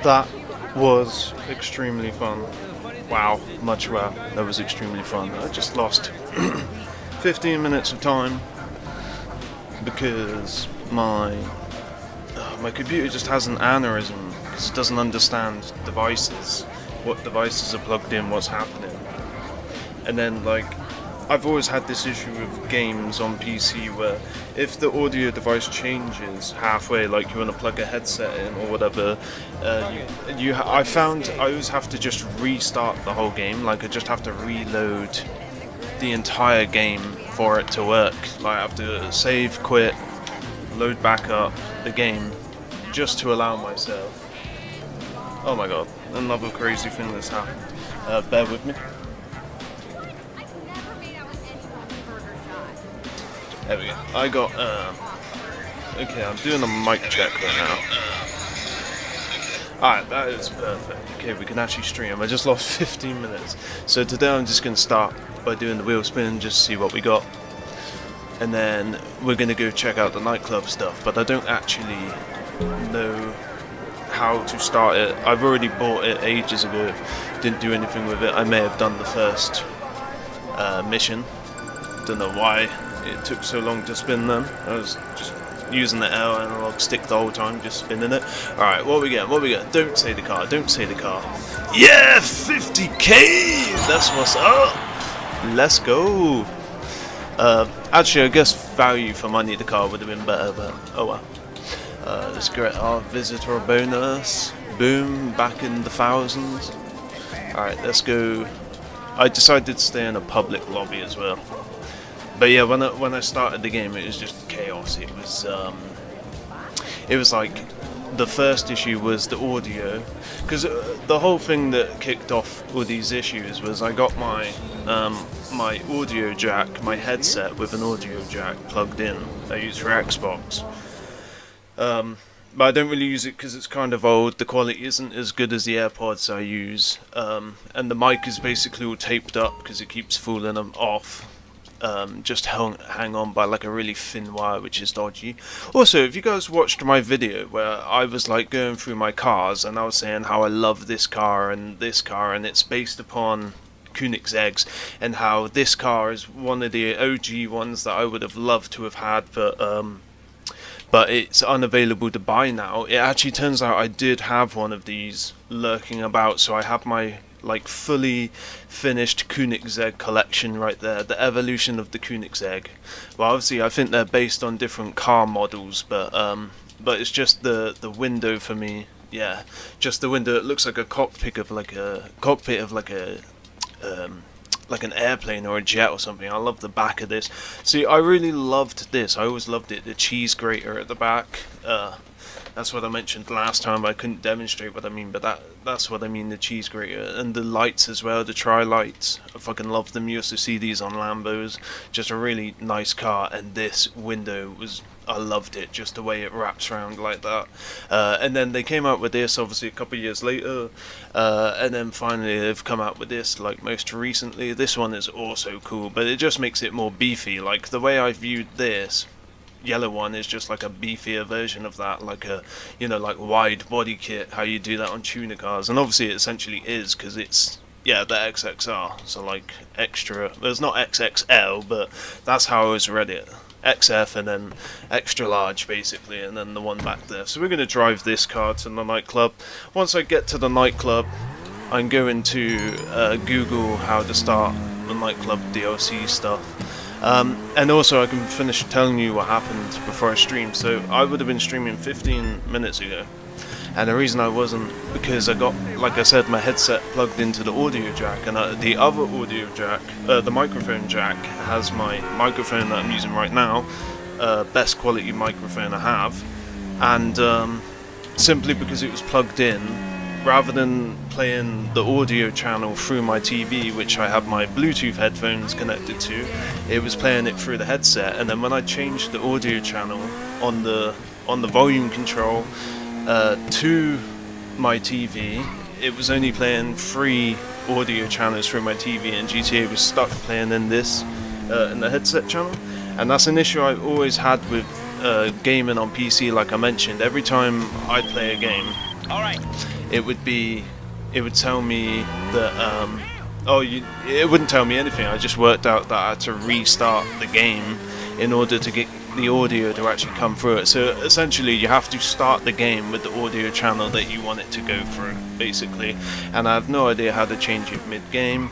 That was extremely fun. Wow, much wow. That was extremely fun. I just lost 15 minutes of time because my computer just has an aneurysm because it doesn't understand devices, what devices are plugged in, what's happening. And then I've always had this issue with games on PC where if the audio device changes halfway, like you want to plug a headset in or whatever, I found I always have to just restart the whole game. I just have to reload the entire game for it to work. I have to save, quit, load back up the game just to allow myself. Oh my god, another crazy thing that's happened. Bear with me. There we go. I got, okay, I'm doing a mic check right now. Alright, that is perfect. Okay, we can actually stream. I just lost 15 minutes. So today I'm just going to start by doing the wheel spin, just see what we got. And then we're going to go check out the nightclub stuff, but I don't actually know how to start it. I've already bought it ages ago, didn't do anything with it. I may have done the first mission. Don't know why it took so long to spin them. I was just using the L analog stick the whole time, just spinning it. Alright, what we get? Don't say the car, don't say the car. Yeah, 50k! That's what's up! Let's go! Actually, I guess value for money the car would have been better, but oh well. Let's get our visitor bonus. Boom, back in the thousands. Alright, let's go. I decided to stay in a public lobby as well. But yeah, when I started the game, it was just chaos. It was like the first issue was the audio, because the whole thing that kicked off all these issues was I got my my audio jack, my headset with an audio jack plugged in. I use for Xbox, but I don't really use it because it's kind of old. The quality isn't as good as the AirPods I use, and the mic is basically all taped up because it keeps falling off. Just hang on by a really thin wire, which is dodgy. Also, if you guys watched my video where I was going through my cars and I was saying how I love this car and it's based upon Koenigsegg's, and how this car is one of the OG ones that I would have loved to have had, but it's unavailable to buy now. It actually turns out I did have one of these lurking about, so I have my fully finished Koenigsegg collection right there, the evolution of the Koenigsegg. Well, obviously I think they're based on different car models, but it's just the window for me. Yeah, just the window. It looks like a cockpit of an airplane or a jet or something. I love the back of this. See, I really loved this. I always loved it. The cheese grater at the back. That's what I mentioned last time. I couldn't demonstrate what I mean, but that's what I mean, the cheese grater. And the lights as well, the tri-lights. I fucking love them. You also see these on Lambos. Just a really nice car. And this window I loved it, just the way it wraps around like that. And then they came out with this, obviously, a couple of years later. And then finally they've come out with this, most recently. This one is also cool, but it just makes it more beefy. The way I viewed this yellow one is just a beefier version of that, wide body kit, how you do that on tuner cars. And obviously it essentially is, because it's the XXR, so extra. There's not XXL, but that's how I always read it. XF and then extra large basically, and then the one back there. So we're going to drive this car to the nightclub. Once I get to the nightclub, I'm going to Google how to start the nightclub DLC stuff. And also I can finish telling you what happened before I streamed. So I would have been streaming 15 minutes ago, and the reason I wasn't, because I got, like I said, my headset plugged into the audio jack, and the other audio jack, the microphone jack, has my microphone that I'm using right now, best quality microphone I have, and simply because it was plugged in, rather than playing the audio channel through my TV, which I have my Bluetooth headphones connected to, it was playing it through the headset. And then when I changed the audio channel on the volume control to my TV, it was only playing 3 audio channels through my TV, and GTA was stuck playing in this in the headset channel. And that's an issue I've always had with gaming on PC. Like I mentioned, every time I play a game, it would be, it would tell me that it wouldn't tell me anything. I just worked out that I had to restart the game in order to get the audio to actually come through it. So essentially you have to start the game with the audio channel that you want it to go through, basically, and I have no idea how to change it mid-game,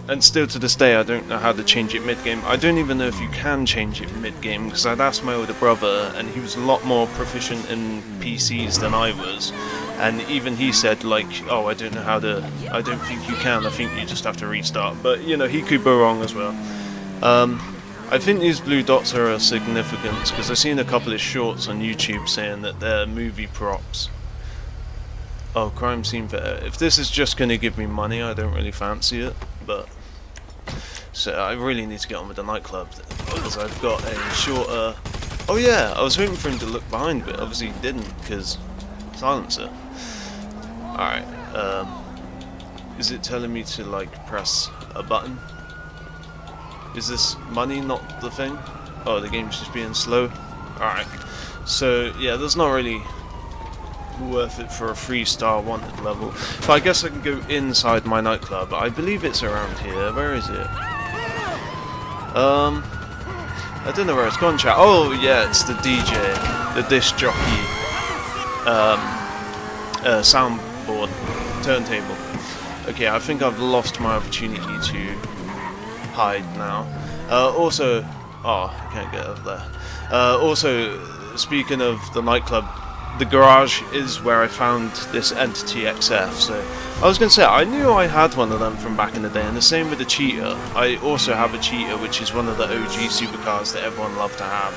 and still to this day I don't know how to change it mid-game. I don't even know if you can change it mid-game, because I'd asked my older brother and he was a lot more proficient in PCs than I was, and even he said, like, oh, I don't know how to, I don't think you can, I think you just have to restart. But you know, he could be wrong as well. I think these blue dots are of significance because I've seen a couple of shorts on YouTube saying that they're movie props. Oh, crime scene there. If this is just going to give me money, I don't really fancy it, but so I really need to get on with the nightclub because I've got a shorter. Oh yeah, I was waiting for him to look behind, but obviously he didn't because silencer. Alright, is it telling me to like press a button? Is this money not the thing? Oh, the game's just being slow. Alright, so yeah, that's not really worth it for a 3-star wanted level. But I guess I can go inside my nightclub. I believe it's around here. Where is it? I don't know where it's gone, chat. Oh yeah, it's the DJ, the disc jockey, soundboard, turntable. Okay, I think I've lost my opportunity to hide now. Also, oh, I can't get up there. Also, speaking of the nightclub, the garage is where I found this Entity XF. So I was going to say, I knew I had one of them from back in the day, and the same with the Cheetah. I also have a Cheetah, which is one of the OG supercars that everyone loved to have.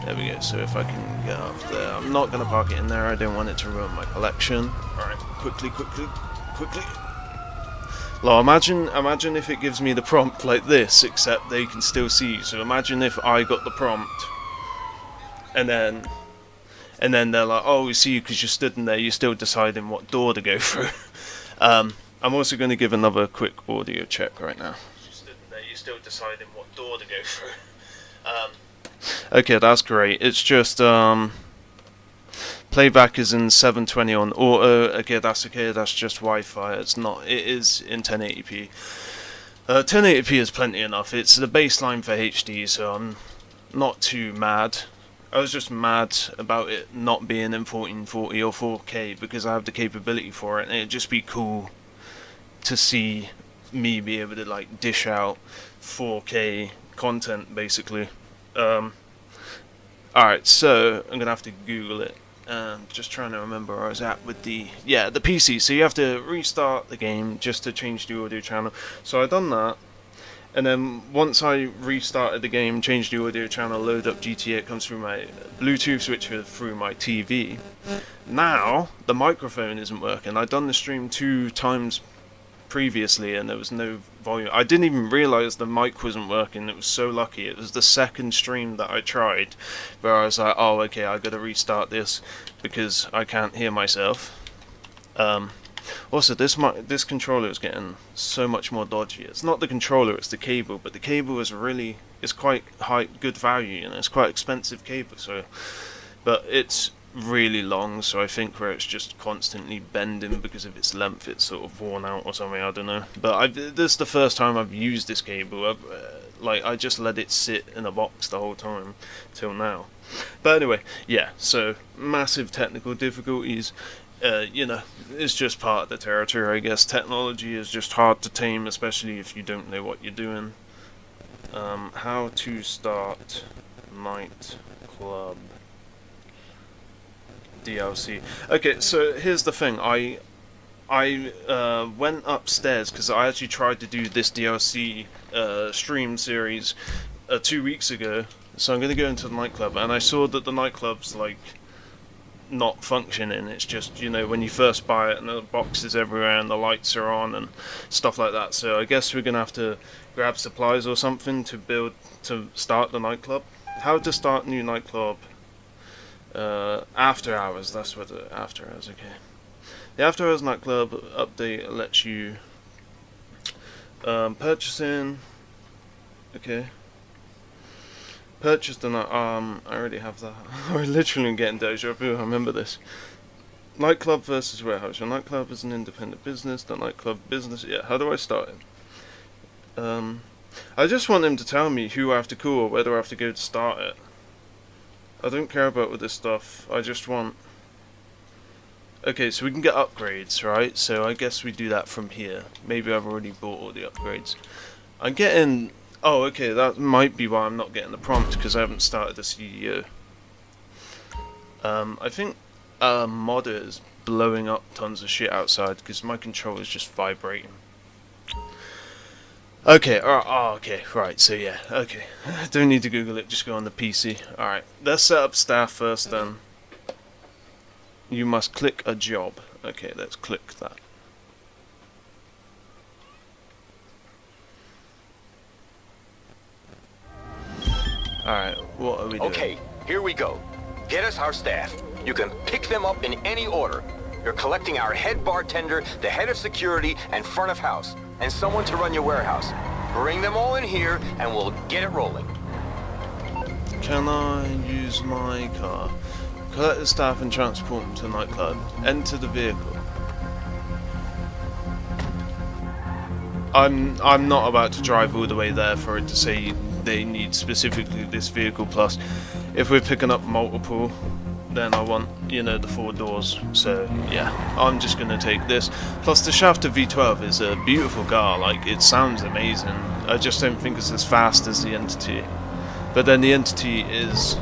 There we go. So if I can get up there, I'm not going to park it in there. I don't want it to ruin my collection. All right, quickly. Well, imagine if it gives me the prompt like this, except they can still see you. So imagine if I got the prompt, and then they're like, oh, we see you because you're stood in there, you're still deciding what door to go through. I'm also going to give another quick audio check right now. You're stood in there, you're still deciding what door to go through. Okay, that's great. It's just, playback is in 720 on auto. Okay, that's just Wi-Fi. It's not, it is in 1080p. 1080p is plenty enough. It's the baseline for HD, so I'm not too mad. I was just mad about it not being in 1440 or 4K because I have the capability for it, and it'd just be cool to see me be able to like dish out 4K content, basically. Alright, so I'm gonna have to Google it. Just trying to remember where I was at with the PC. So you have to restart the game just to change the audio channel. So I've done that. And then once I restarted the game, changed the audio channel, load up GTA, it comes through my Bluetooth switcher through my TV. Now the microphone isn't working. I'd done the stream 2 times previously and there was no volume. I didn't even realise the mic wasn't working. It was so lucky. It was the second stream that I tried where I was like, oh okay, I gotta restart this because I can't hear myself. Also, this controller is getting so much more dodgy. It's not the controller, it's the cable, but the cable is quite good value, you know, it's quite expensive cable, so, but it's really long, so I think where it's just constantly bending because of its length, it's sort of worn out or something, I don't know. But this is the first time I've used this cable. I just let it sit in a box the whole time till now. But anyway, yeah, so massive technical difficulties. You know, it's just part of the territory, I guess. Technology is just hard to tame, especially if you don't know what you're doing. How to start Nightclub DLC. Okay, so here's the thing. I went upstairs because I actually tried to do this DLC stream series 2 weeks ago. So I'm going to go into the nightclub, and I saw that the nightclub's like not functioning. It's just, you know, when you first buy it and the boxes everywhere and the lights are on and stuff like that. So I guess we're gonna have to grab supplies or something to start the nightclub. How to start new nightclub after hours. That's what the after hours. Okay, the after hours nightclub update lets you purchasing. Okay. Purchase the night. I already have that. I literally getting deja vu. I remember this. Nightclub versus warehouse. Your nightclub is an independent business. The nightclub business. Yeah. How do I start it? I just want him to tell me who I have to call or where do I have to go to start it. I don't care about all this stuff. I just want. Okay, so we can get upgrades, right? So I guess we do that from here. Maybe I've already bought all the upgrades. I'm getting... Oh, okay, that might be why I'm not getting the prompt, because I haven't started the CDO. I think modder is blowing up tons of shit outside, because my controller is just vibrating. Okay, okay, right, so yeah, okay. Don't need to Google it, just go on the PC. Alright, let's set up staff first then. You must click a job. Okay, let's click that. Alright, what are we doing? Okay, here we go. Get us our staff. You can pick them up in any order. You're collecting our head bartender, the head of security, and front of house, and someone to run your warehouse. Bring them all in here, and we'll get it rolling. Can I use my car? Collect the staff and transport them to the nightclub. Enter the vehicle. I'm not about to drive all the way there for it to say they need specifically this vehicle. Plus, if we're picking up multiple, then I want, you know, the 4 doors. So yeah, I'm just gonna take this. Plus, the Shafter V12 is a beautiful car. Like, it sounds amazing. I just don't think it's as fast as the Entity. But then the Entity is,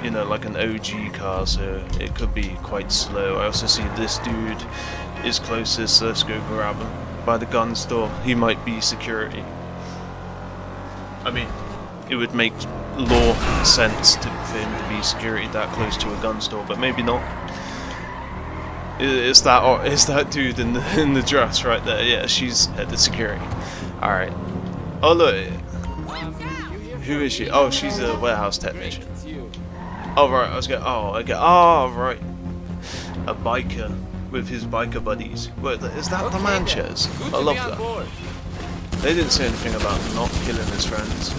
you know, like an OG car, so it could be quite slow. I also see this dude is closest, so let's go grab him. By the gun store, he might be security. I mean, it would make law sense for him to be security that close to a gun store, but maybe not. It's that dude in the dress right there. Yeah, she's head of security. All right. Oh look, who is she? Oh, she's a warehouse technician. Oh right, I was going. Oh, okay. Oh right, a biker with his biker buddies. Wait, is that the Manchers? I love that. They didn't say anything about not killing his friends.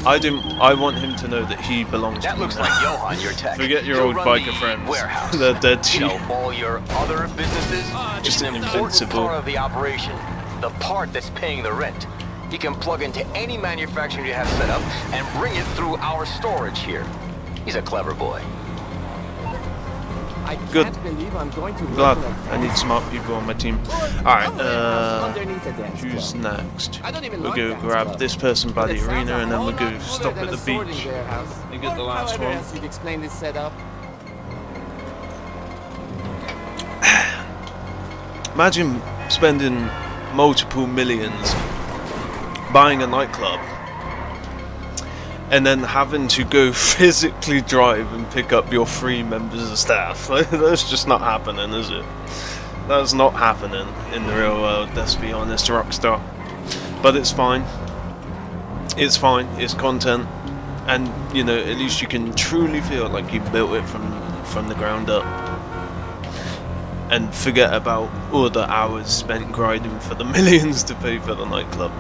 I want him to know that he belongs to me. That looks like Johan, your tech. Forget your old biker friends. They're dead to you. You know, all your other businesses. Just an important part of the operation. The part that's paying the rent. He can plug into any manufacturer you have set up and bring it through our storage here. He's a clever boy. Good. Glad I need smart people on my team. Alright, who's next? We'll go grab this person by the arena and then we'll go stop at the beach and get the last one. Imagine spending multiple millions buying a nightclub and then having to go physically drive and pick up your 3 members of staff. That's just not happening, is it? That's not happening in the real world, let's be honest, Rockstar. But it's fine. It's fine, it's content. And, you know, at least you can truly feel like you built it from the ground up. And forget about all the hours spent grinding for the millions to pay for the nightclub.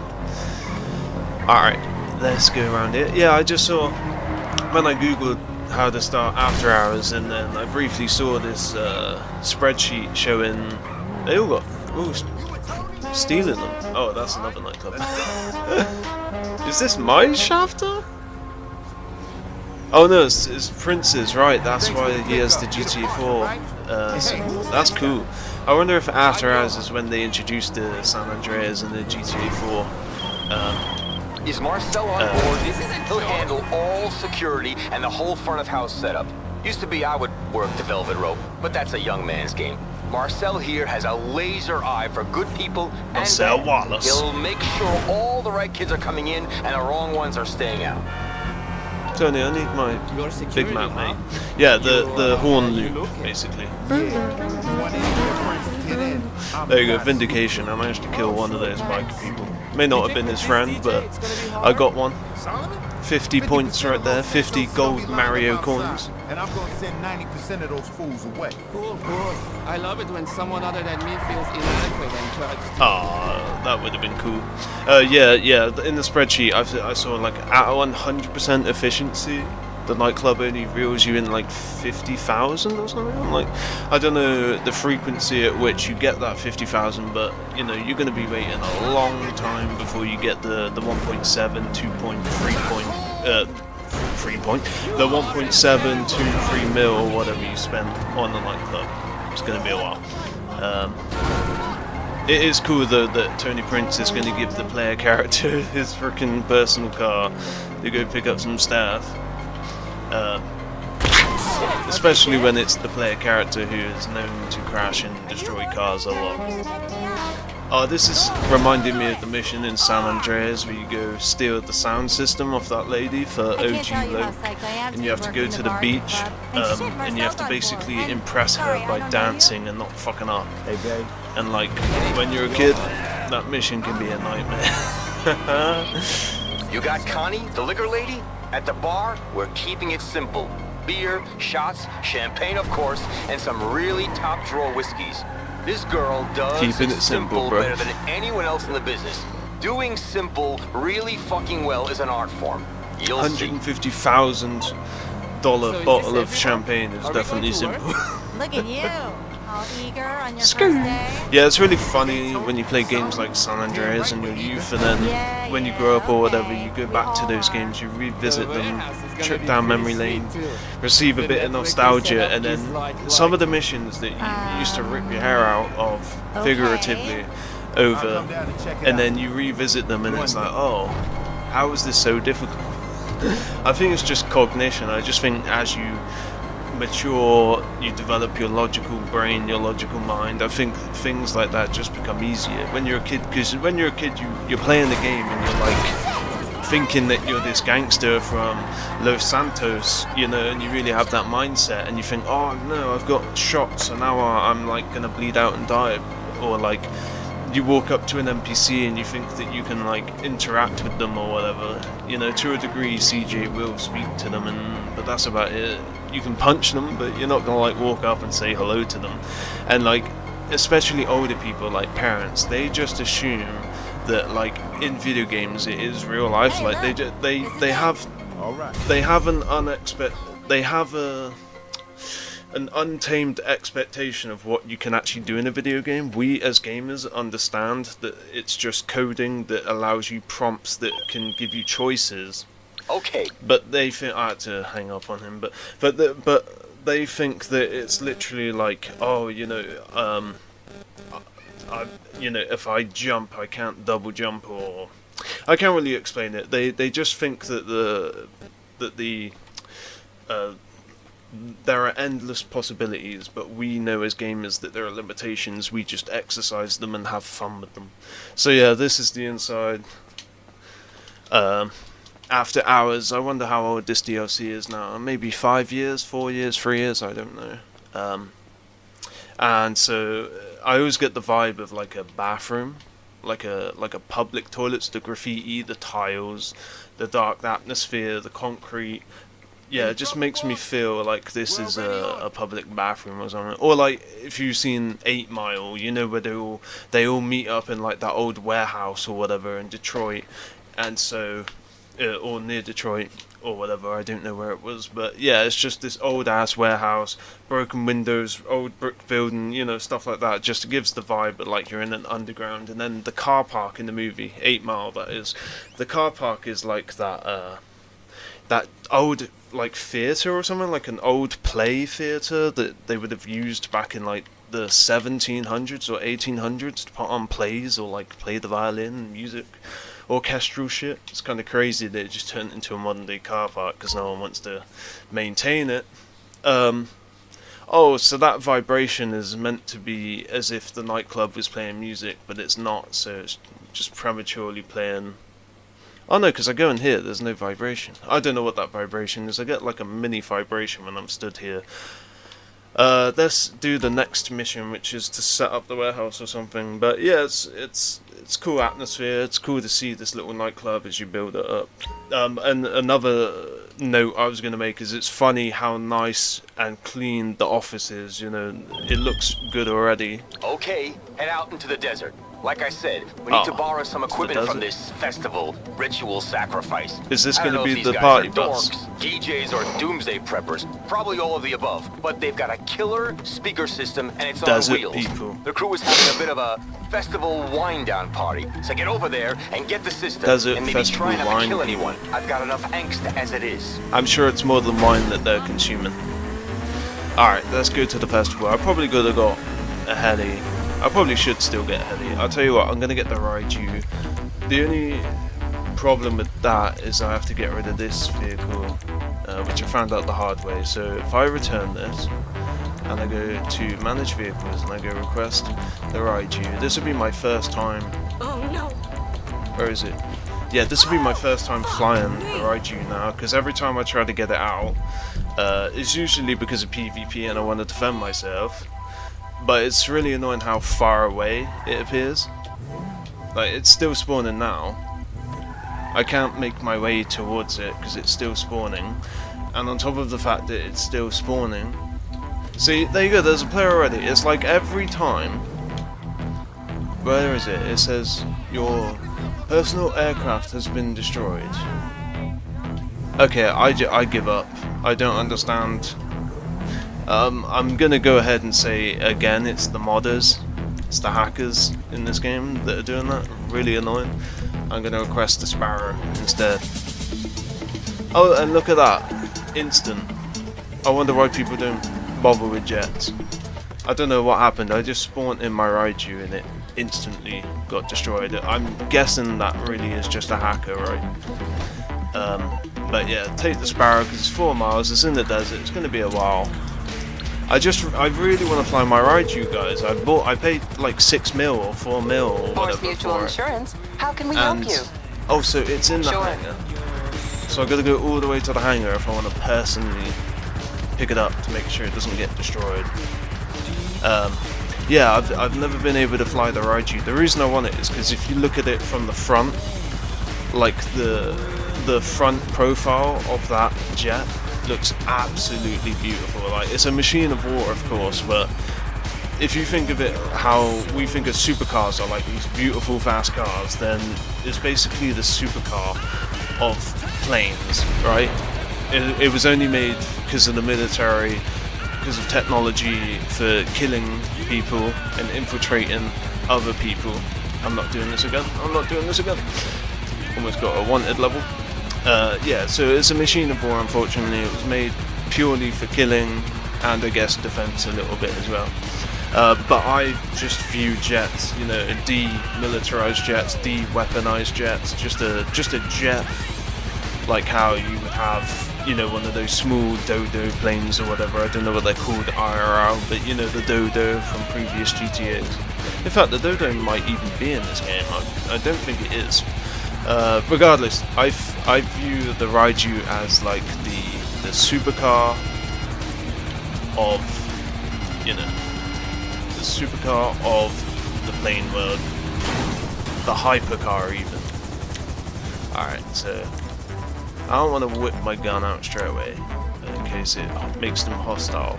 Alright. Let's go around it. Yeah, I just saw when I googled how to start after hours, and then I briefly saw this spreadsheet showing they all got stealing them. Oh, that's another nightclub. Is this my Shafter? Oh no, it's Prince's, right? That's why he has the GTA 4. That's cool. I wonder if after hours is when they introduced the San Andreas and the GTA 4. Is Marcel on board? He'll handle all security and the whole front of house setup. Used to be I would work the velvet rope, but that's a young man's game. Marcel here has a laser eye for good people and Marcel Wallace. He'll make sure all the right kids are coming in and the wrong ones are staying out. Tony, I need my big map, mate. Yeah, the horn loop, basically. There you go, Vindication. I managed to kill one of those biker people. May not have been his friend, but I got one. 50 points right there, 50 gold Mario coins. And I'm gonna send 90% of those fools away. Cool. I love it when someone other than me feels inadequate and judged. Ah, that would have been cool. Yeah. In the spreadsheet, I saw like at 100% efficiency, the nightclub only reels you in like 50,000 or something. I'm like, I don't know the frequency at which you get that 50,000, but you know you're going to be waiting a long time before you get the 1.7, 3 point, the 1.7, 2, 3 mil or whatever you spend on the nightclub. It's going to be a while. It is cool though that Tony Prince is going to give the player character his freaking personal car to go pick up some staff. Especially when it's the player character who is known to crash and destroy cars a lot. Oh, this is reminding me of the mission in San Andreas where you go steal the sound system off that lady for OG Low, and you have to go to the beach, and you have to basically impress her by dancing and not fucking up. Hey, babe. And like, when you're a kid, that mission can be a nightmare. You got Connie, the liquor lady? At the bar, we're keeping it simple. Beer, shots, champagne of course, and some really top-drawer whiskeys. This girl does Keeping it simple, bro. better than anyone else in the business. Doing simple really fucking well is an art form. You'll see. $150,000 So bottle is of this champagne is everyone? Are we definitely going to simple. Look at you, all eager on your Screw. first day. Yeah, it's really funny when you play games like San Andreas in your youth, and then when you grow up or whatever, you go back to those games, you revisit them, trip down memory lane, receive a bit of nostalgia, and then some of the missions that you used to rip your hair out of, figuratively, over, and then you revisit them, and it's like, oh, how is this so difficult? I think it's just cognition. I just think as you mature, you develop your logical brain, your logical mind. I think things like that just become easier when you're a kid, because when you're a kid you're playing the game and you're like thinking that you're this gangster from Los Santos, you know, and you really have that mindset, and you think, oh no, I've got shot, so now I'm like gonna bleed out and die. Or like you walk up to an NPC and you think that you can like interact with them or whatever, you know, to a degree CJ will speak to them, but that's about it. You can punch them, but you're not gonna like walk up and say hello to them. And like, especially older people, like parents, they just assume that like in video games it is real life. Like they have All right. they have an untamed expectation of what you can actually do in a video game. We as gamers understand that it's just coding that allows you prompts that can give you choices. Okay. But they think I had to hang up on him. But they think that it's literally like, oh, you know, if I jump, I can't double jump, or I can't really explain it. They just think that there are endless possibilities, but we know as gamers that there are limitations. We just exercise them and have fun with them. So yeah, this is the inside. After hours, I wonder how old this DLC is now. Maybe 5 years, 4 years, 3 years, I don't know. And so I always get the vibe of like a bathroom, like a public toilets, the graffiti, the tiles, the dark atmosphere, the concrete. Yeah, it just makes me feel like this is a public bathroom or something. Or like if you've seen 8 Mile, you know, where they all meet up in like that old warehouse or whatever in Detroit, and so or near Detroit or whatever, I don't know where it was, but yeah, it's just this old ass warehouse, broken windows, old brick building, you know, stuff like that. Just gives the vibe that like you're in an underground. And then the car park in the movie 8 Mile, that is, the car park is like that old like theatre or something, like an old play theatre that they would have used back in like the 1700s or 1800s to put on plays or like play the violin, music, orchestral shit. It's kind of crazy that it just turned into a modern day car park because no one wants to maintain it. Oh, so that vibration is meant to be as if the nightclub was playing music, but it's not, so it's just prematurely playing. Oh no, because I go in here, there's no vibration. I don't know what that vibration is. I get like a mini vibration when I'm stood here. Let's do the next mission, which is to set up the warehouse or something. But yeah, it's cool atmosphere. It's cool to see this little nightclub as you build it up. And another note I was going to make is it's funny how nice and clean the office is. You know, it looks good already. Okay, head out into the desert. Like I said, we need to Oh, borrow some equipment does from it? this festival, ritual sacrifice. Is this I don't gonna know be if these the guys party are bus? dorks, DJs, or doomsday preppers. Probably all of the above. But they've got a killer speaker system, and it's Desert on wheels. people. The crew is having a bit of a festival wind-down party. So get over there and get the system, Desert and maybe festival try not to wine kill people. anyone. I've got enough angst as it is. I'm sure it's more than wine that they're consuming. Alright, let's go to the festival. I probably could have got a heli. I probably should still get a heli. I'll tell you what, I'm going to get the Raiju. The only problem with that is I have to get rid of this vehicle, which I found out the hard way. So if I return this, and I go to manage vehicles, and I go request the Raiju, this will be my first time. Oh no. Where is it? Yeah, this will be my first time flying the Raiju now, because every time I try to get it out, it's usually because of PvP and I want to defend myself. But it's really annoying how far away it appears. Like, it's still spawning now. I can't make my way towards it because it's still spawning. And on top of the fact that it's still spawning... See, there you go, there's a player already. It's like every time... Where is it? It says, your personal aircraft has been destroyed. Okay, I give up. I don't understand. I'm gonna go ahead and say again, it's the modders, it's the hackers in this game that are doing that. Really annoying. I'm gonna request the Sparrow instead. Oh, and look at that, instant. I wonder why people don't bother with jets. I don't know what happened. I just spawned in my Raiju and it instantly got destroyed. I'm guessing that really is just a hacker, right? But yeah, take the Sparrow because it's 4 miles. It's in the desert. It's gonna be a while. I really want to fly my Raiju, guys. I paid like 6 mil or 4 mil or Force whatever Mutual for it. Insurance. How can we help And you? oh, so it's in the Sure. hangar. So I got to go all the way to the hangar if I want to personally pick it up to make sure it doesn't get destroyed. Yeah, I've never been able to fly the Raiju. The reason I want it is because if you look at it from the front, like the front profile of that jet looks absolutely beautiful. Like, it's a machine of war, of course, but if you think of it how we think of supercars are, like these beautiful fast cars, then it's basically the supercar of planes, right? It was only made because of the military, because of technology for killing people and infiltrating other people. I'm not doing this again. I'm not doing this again. Almost got a wanted level. Yeah, so it's a machine of war, unfortunately. It was made purely for killing and I guess defense a little bit as well. But I just view jets, you know, demilitarized jets, de-weaponized jets, just a jet like how you would have, you know, one of those small Dodo planes or whatever. I don't know what they're called IRL, but you know, the Dodo from previous GTAs. In fact, the Dodo might even be in this game. I don't think it is. Regardless, I view the Raiju as like the supercar of, you know, the supercar of the plane world, the hypercar even. Alright, so I don't want to whip my gun out straight away in case it makes them hostile.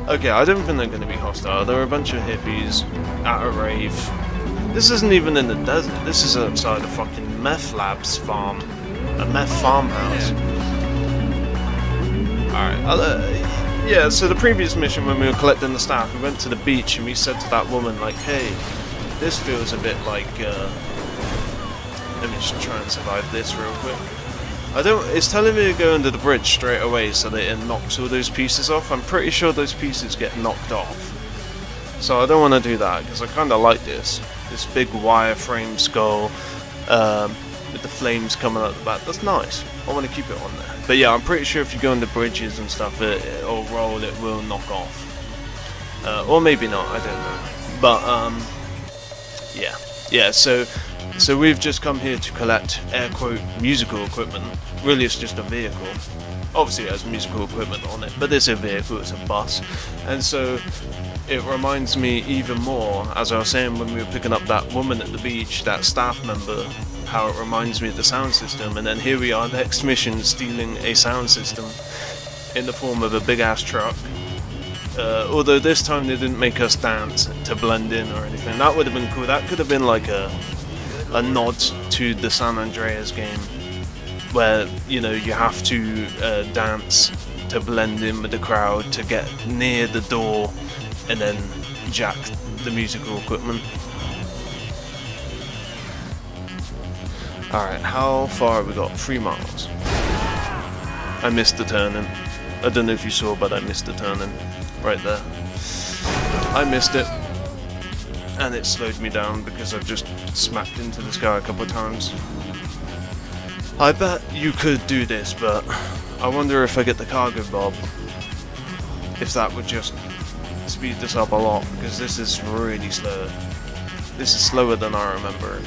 Okay, I don't think they're going to be hostile. They're a bunch of hippies at a rave. This isn't even in the desert. This is outside a fucking meth labs farm. A meth farmhouse. Alright, yeah, so the previous mission when we were collecting the staff, we went to the beach and we said to that woman, like, hey, this feels a bit like, let me just try and survive this real quick. It's telling me to go under the bridge straight away so that it knocks all those pieces off. I'm pretty sure those pieces get knocked off. So I don't want to do that because I kind of like this big wireframe skull with the flames coming out the back. That's nice. I want to keep it on there. But yeah, I'm pretty sure if you go under bridges and stuff, it'll roll, it will knock off. Or maybe not, I don't know. But yeah. So we've just come here to collect air quote musical equipment. Really, it's just a vehicle. Obviously, it has musical equipment on it, but this is a vehicle, it's a bus. And so it reminds me even more, as I was saying when we were picking up that woman at the beach, that staff member, how it reminds me of the sound system. And then here we are, next mission, stealing a sound system in the form of a big ass truck. Although this time they didn't make us dance to blend in or anything. That would have been cool. That could have been like a nod to the San Andreas game, where you know you have to dance to blend in with the crowd to get near the door, and then jack the musical equipment. Alright, how far have we got? 3 miles. I missed the turning. I don't know if you saw, but I missed the turning right there. I missed it, and it slowed me down because I've just smacked into this guy a couple of times. I bet you could do this, but I wonder if I get the cargo bob, if that would just speed this up a lot, because this is really slow. This is slower than I remember.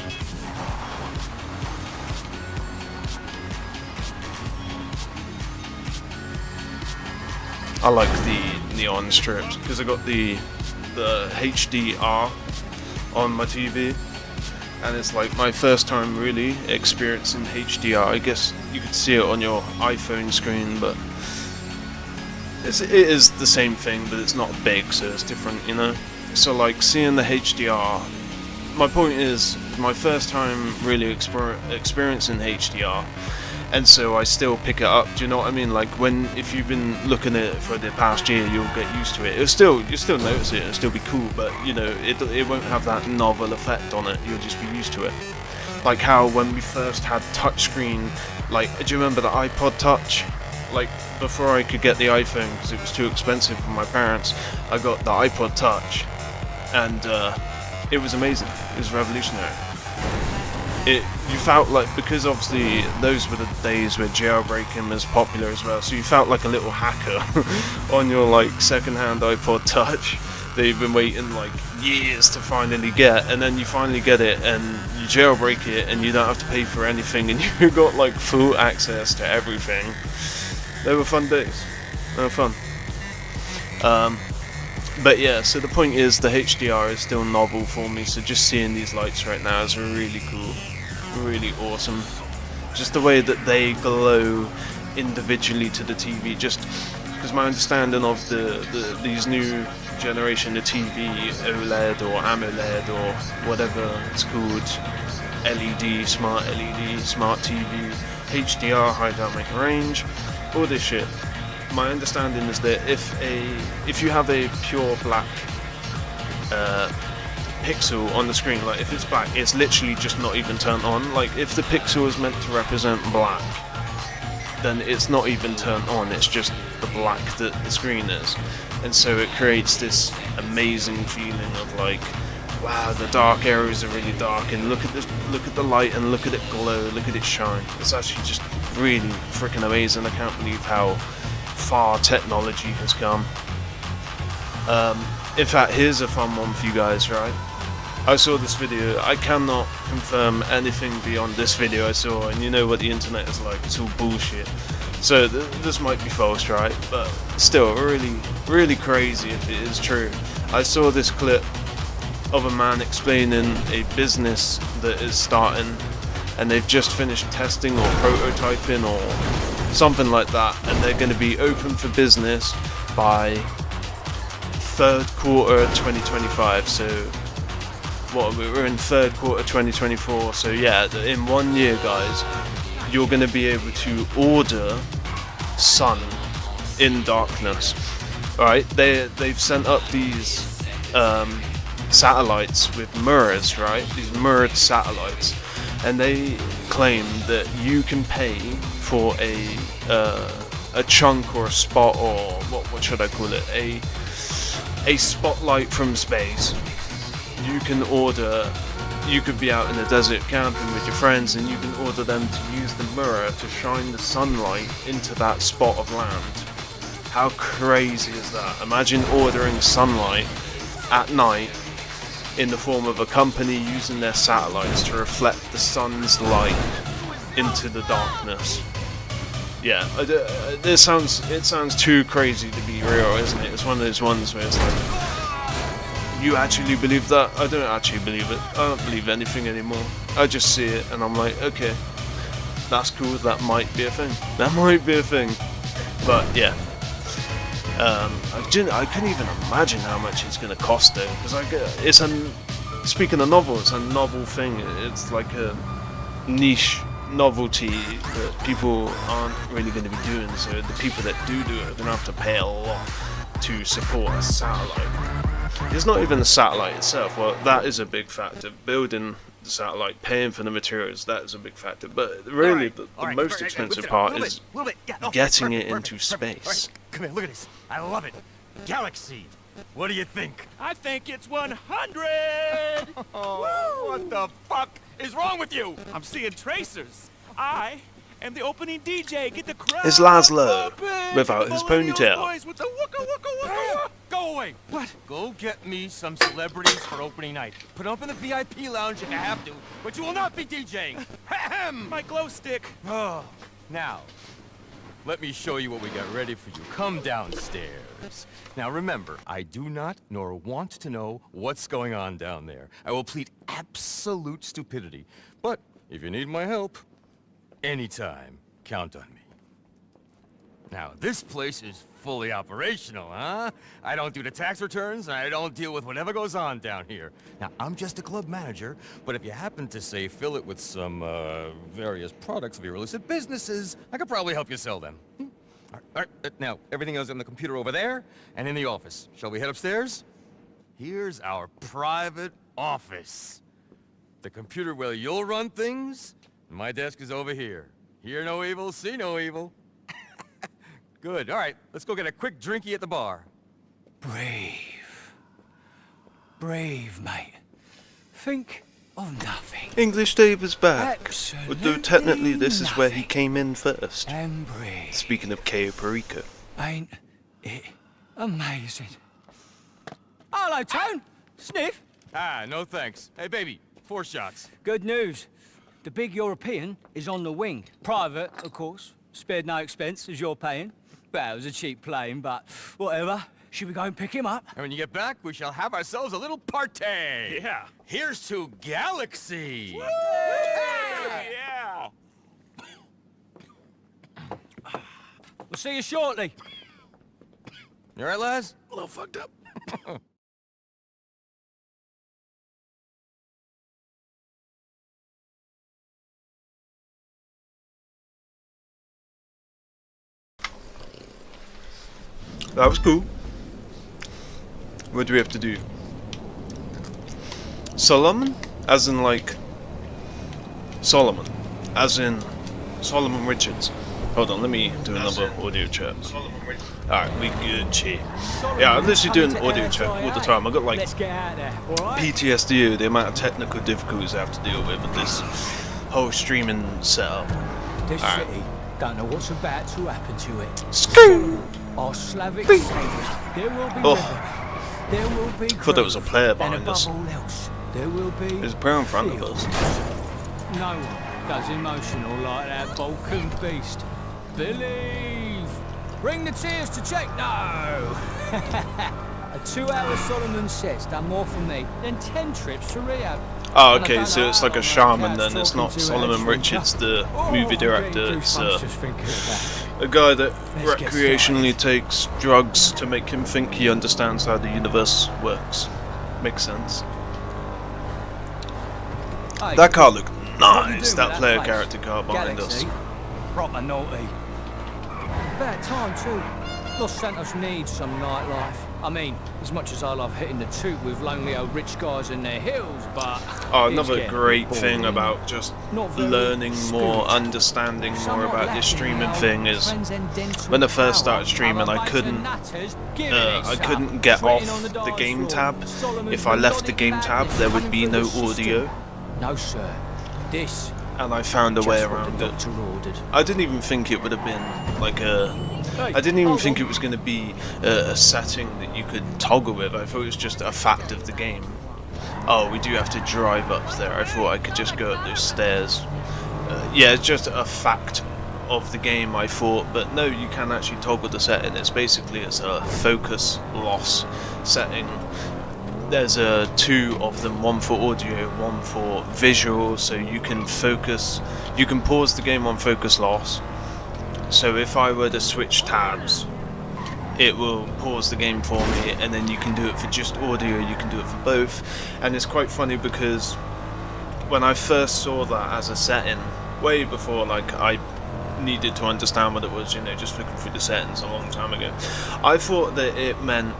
I like the neon strips because I got the HDR on my TV, and it's like my first time really experiencing HDR. I guess you could see it on your iPhone screen, but it is the same thing, but it's not big, so it's different, you know. So like seeing the HDR, my point is my first time really experiencing HDR. And so I still pick it up. Do you know what I mean? Like if you've been looking at it for the past year, you'll get used to it. You'll still notice it. It'll still be cool, but you know, it won't have that novel effect on it. You'll just be used to it. Like how when we first had touchscreen, like do you remember the iPod Touch? Like before I could get the iPhone because it was too expensive for my parents, I got the iPod Touch, and it was amazing. It was revolutionary. You felt like, because obviously those were the days where jailbreaking was popular as well, so you felt like a little hacker on your like second-hand iPod Touch that you've been waiting like years to finally get, and then you finally get it and you jailbreak it and you don't have to pay for anything, and you got like full access to everything. They were fun days. They were fun. But yeah, so the point is the HDR is still novel for me, so just seeing these lights right now is really cool, really awesome. Just the way that they glow individually to the TV, just because my understanding of these new generation of TV, OLED or AMOLED or whatever it's called, LED, smart TV, HDR, high dynamic range, all this shit. My understanding is that if you have a pure black pixel on the screen, like if it's black, it's literally just not even turned on. Like if the pixel is meant to represent black, then it's not even turned on, it's just the black that the screen is. And so it creates this amazing feeling of like, wow, the dark areas are really dark, and look at this, look at the light, and look at it glow, look at it shine. It's actually just really freaking amazing. I can't believe how far technology has come. In fact, here's a fun one for you guys, right? I saw this video. I cannot confirm anything beyond this video I saw, and you know what the internet is like, it's all bullshit. So this might be false, right? But still, really crazy if it is true. I saw this clip of a man explaining a business that is starting, and they've just finished testing or prototyping or something like that, and they're going to be open for business by third quarter 2025. So what, we're in third quarter 2024, so yeah, in 1 year, guys, you're going to be able to order sun in darkness. Alright, they've sent up these satellites with mirrors, right? These mirrored satellites, and they claim that you can pay for a chunk or a spot, or what should I call it? A spotlight from space. You can order. You could be out in the desert camping with your friends, and you can order them to use the mirror to shine the sunlight into that spot of land. How crazy is that? Imagine ordering sunlight at night in the form of a company using their satellites to reflect the sun's light into the darkness. Yeah, it sounds too crazy to be real, isn't it? It's one of those ones where it's like, you actually believe that? I don't actually believe it. I don't believe anything anymore. I just see it and I'm like, okay, that's cool, that might be a thing. That might be a thing. But yeah. I couldn't even imagine how much it's going to cost though, because it's speaking of novels, it's a novel thing. It's like a niche novelty that people aren't really going to be doing. So the people that do it are going to have to pay a lot to support a satellite. It's not even the satellite itself. Well, that is a big factor. Building the satellite, paying for the materials, that is a big factor. But really, the most expensive part is getting it into space. Come here, look at this. I love it. Galaxy. What do you think? I think it's 100! Oh, what the fuck is wrong with you? I'm seeing tracers. I am the opening DJ. Get the crowd It's Laszlo, pumping. without his Millennials ponytail. boys with the wooka wooka wooka. Go away. What? Go get me some celebrities for opening night. Put them up in the VIP lounge if you have to, but you will not be DJing. Ahem. My glow stick. Oh, now, let me show you what we got ready for you. Come downstairs. Now remember, I do not nor want to know what's going on down there. I will plead absolute stupidity. But if you need my help, anytime, count on me. Now, this place is fully operational, huh? I don't do the tax returns, and I don't deal with whatever goes on down here. Now, I'm just a club manager, but if you happen to, say, fill it with some, various products of your illicit businesses, I could probably help you sell them. All right, now, everything else on the computer over there, and in the office. Shall we head upstairs? Here's our private office. The computer where you'll run things, and my desk is over here. Hear no evil, see no evil. Good. All right, let's go get a quick drinky at the bar. Brave. Brave, mate. Think of nothing. English Dave is back. Absolutely Although technically this is where he nothing. came in first. And brave. Speaking of Cayo Perico. Ain't it amazing? Hello, Tone. Sniff. Ah, no thanks. Hey, baby, 4 shots. Good news. The big European is on the wing. Private, of course. Spared no expense, as you're paying. Well, it was a cheap plane, but whatever. Should we go and pick him up? And when you get back, we shall have ourselves a little party. Yeah. Here's to Galaxy. Yeah. We'll see you shortly. You all right, Laz? A little fucked up. That was cool. What do we have to do? Solomon? As in like Solomon. As in Solomon Richards. Hold on, let me do another audio chat. Alright, we good, chi. Yeah, I'm literally doing audio chat all the time. I got like Let's get out there, all right? PTSD with the amount of technical difficulties I have to deal with this whole streaming setup. This Alright. city don't know what's about to happen to it. Screw! Our Slavic saviors. There will be Oh. rhythm. There will be Thought there was a groove. player And behind above us. all else, there will be There's a player in front of us. No one does emotional like that Balkan beast. Believe. Bring the tears to check. No. A 2-hour Solomon set's done more for me than 10 trips to Rio. Oh, And I okay, don't so know it's how like a long shaman my then, cat's it's not talking to Solomon Ashton. Richards, the Oh, movie I'm director, getting it's goosebumps just thinking of that. a guy that Let's get recreationally takes drugs to make him think he understands how the universe works. Makes sense. Hey, That car looked what you nice, doing that with player place? character car behind Galaxy. us. Proper naughty. About time too. Los Santos needs some nightlife. I mean, as much as I love hitting the toot with lonely old rich guys in their hills, but Oh, it's another getting great boring. thing about just Not very learning more, spiritual. understanding more Somewhat about lacking this streaming our thing is transcendental when I first started power. streaming, Other I mates couldn't, and nutters giving it I some. couldn't get Sweating off on the dance game floor. tab. Solomon's If I left the melodic game tab, madness there would running be through no the system. audio, No, sir. This and I found a just way what around the it. doctor ordered. I didn't even think it would have been like a. I didn't even think it was going to be a setting that you could toggle with. I thought it was just a fact of the game. Oh, we do have to drive up there. I thought I could just go up those stairs. Yeah, it's just a fact of the game, I thought. But no, you can actually toggle the setting. It's a focus loss setting. There's 2 of them, one for audio, one for visual, so you can focus. You can pause the game on focus loss. So if I were to switch tabs, it will pause the game for me, and then you can do it for just audio, you can do it for both. And it's quite funny because when I first saw that as a setting, way before like I needed to understand what it was, you know, just looking through the settings a long time ago, I thought that it meant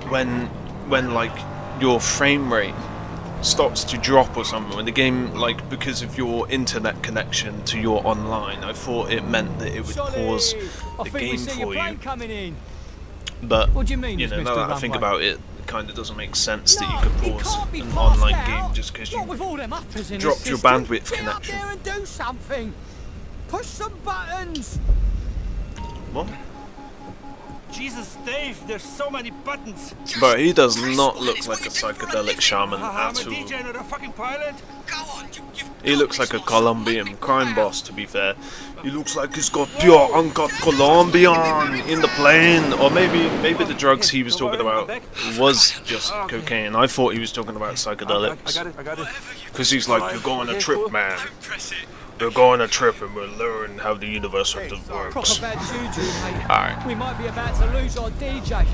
when like your frame rate starts to drop or something, when the game, like, because of your internet connection to your online, I thought it meant that it would pause the game for you. But What do you mean, you know, Mr. now that I think Runway? about it, it kind of doesn't make sense that you could pause an online game just because you dropped your bandwidth Get connection. Up there and do something. Push some buttons. What? Jesus, Dave, there's so many buttons. But he does not look like a psychedelic shaman I'm a at DJ, all. not a fucking pilot. He looks like a Colombian crime boss, to be fair. He looks like he's got pure uncut Colombian in the plane. Or maybe the drugs he was talking about was just cocaine. I thought he was talking about psychedelics. I got it. Because he's like, you're going on a trip, man. You're going on a trip and we'll learn how the universe works. Proper bad juju, mate. Alright. We might be about to lose our DJ.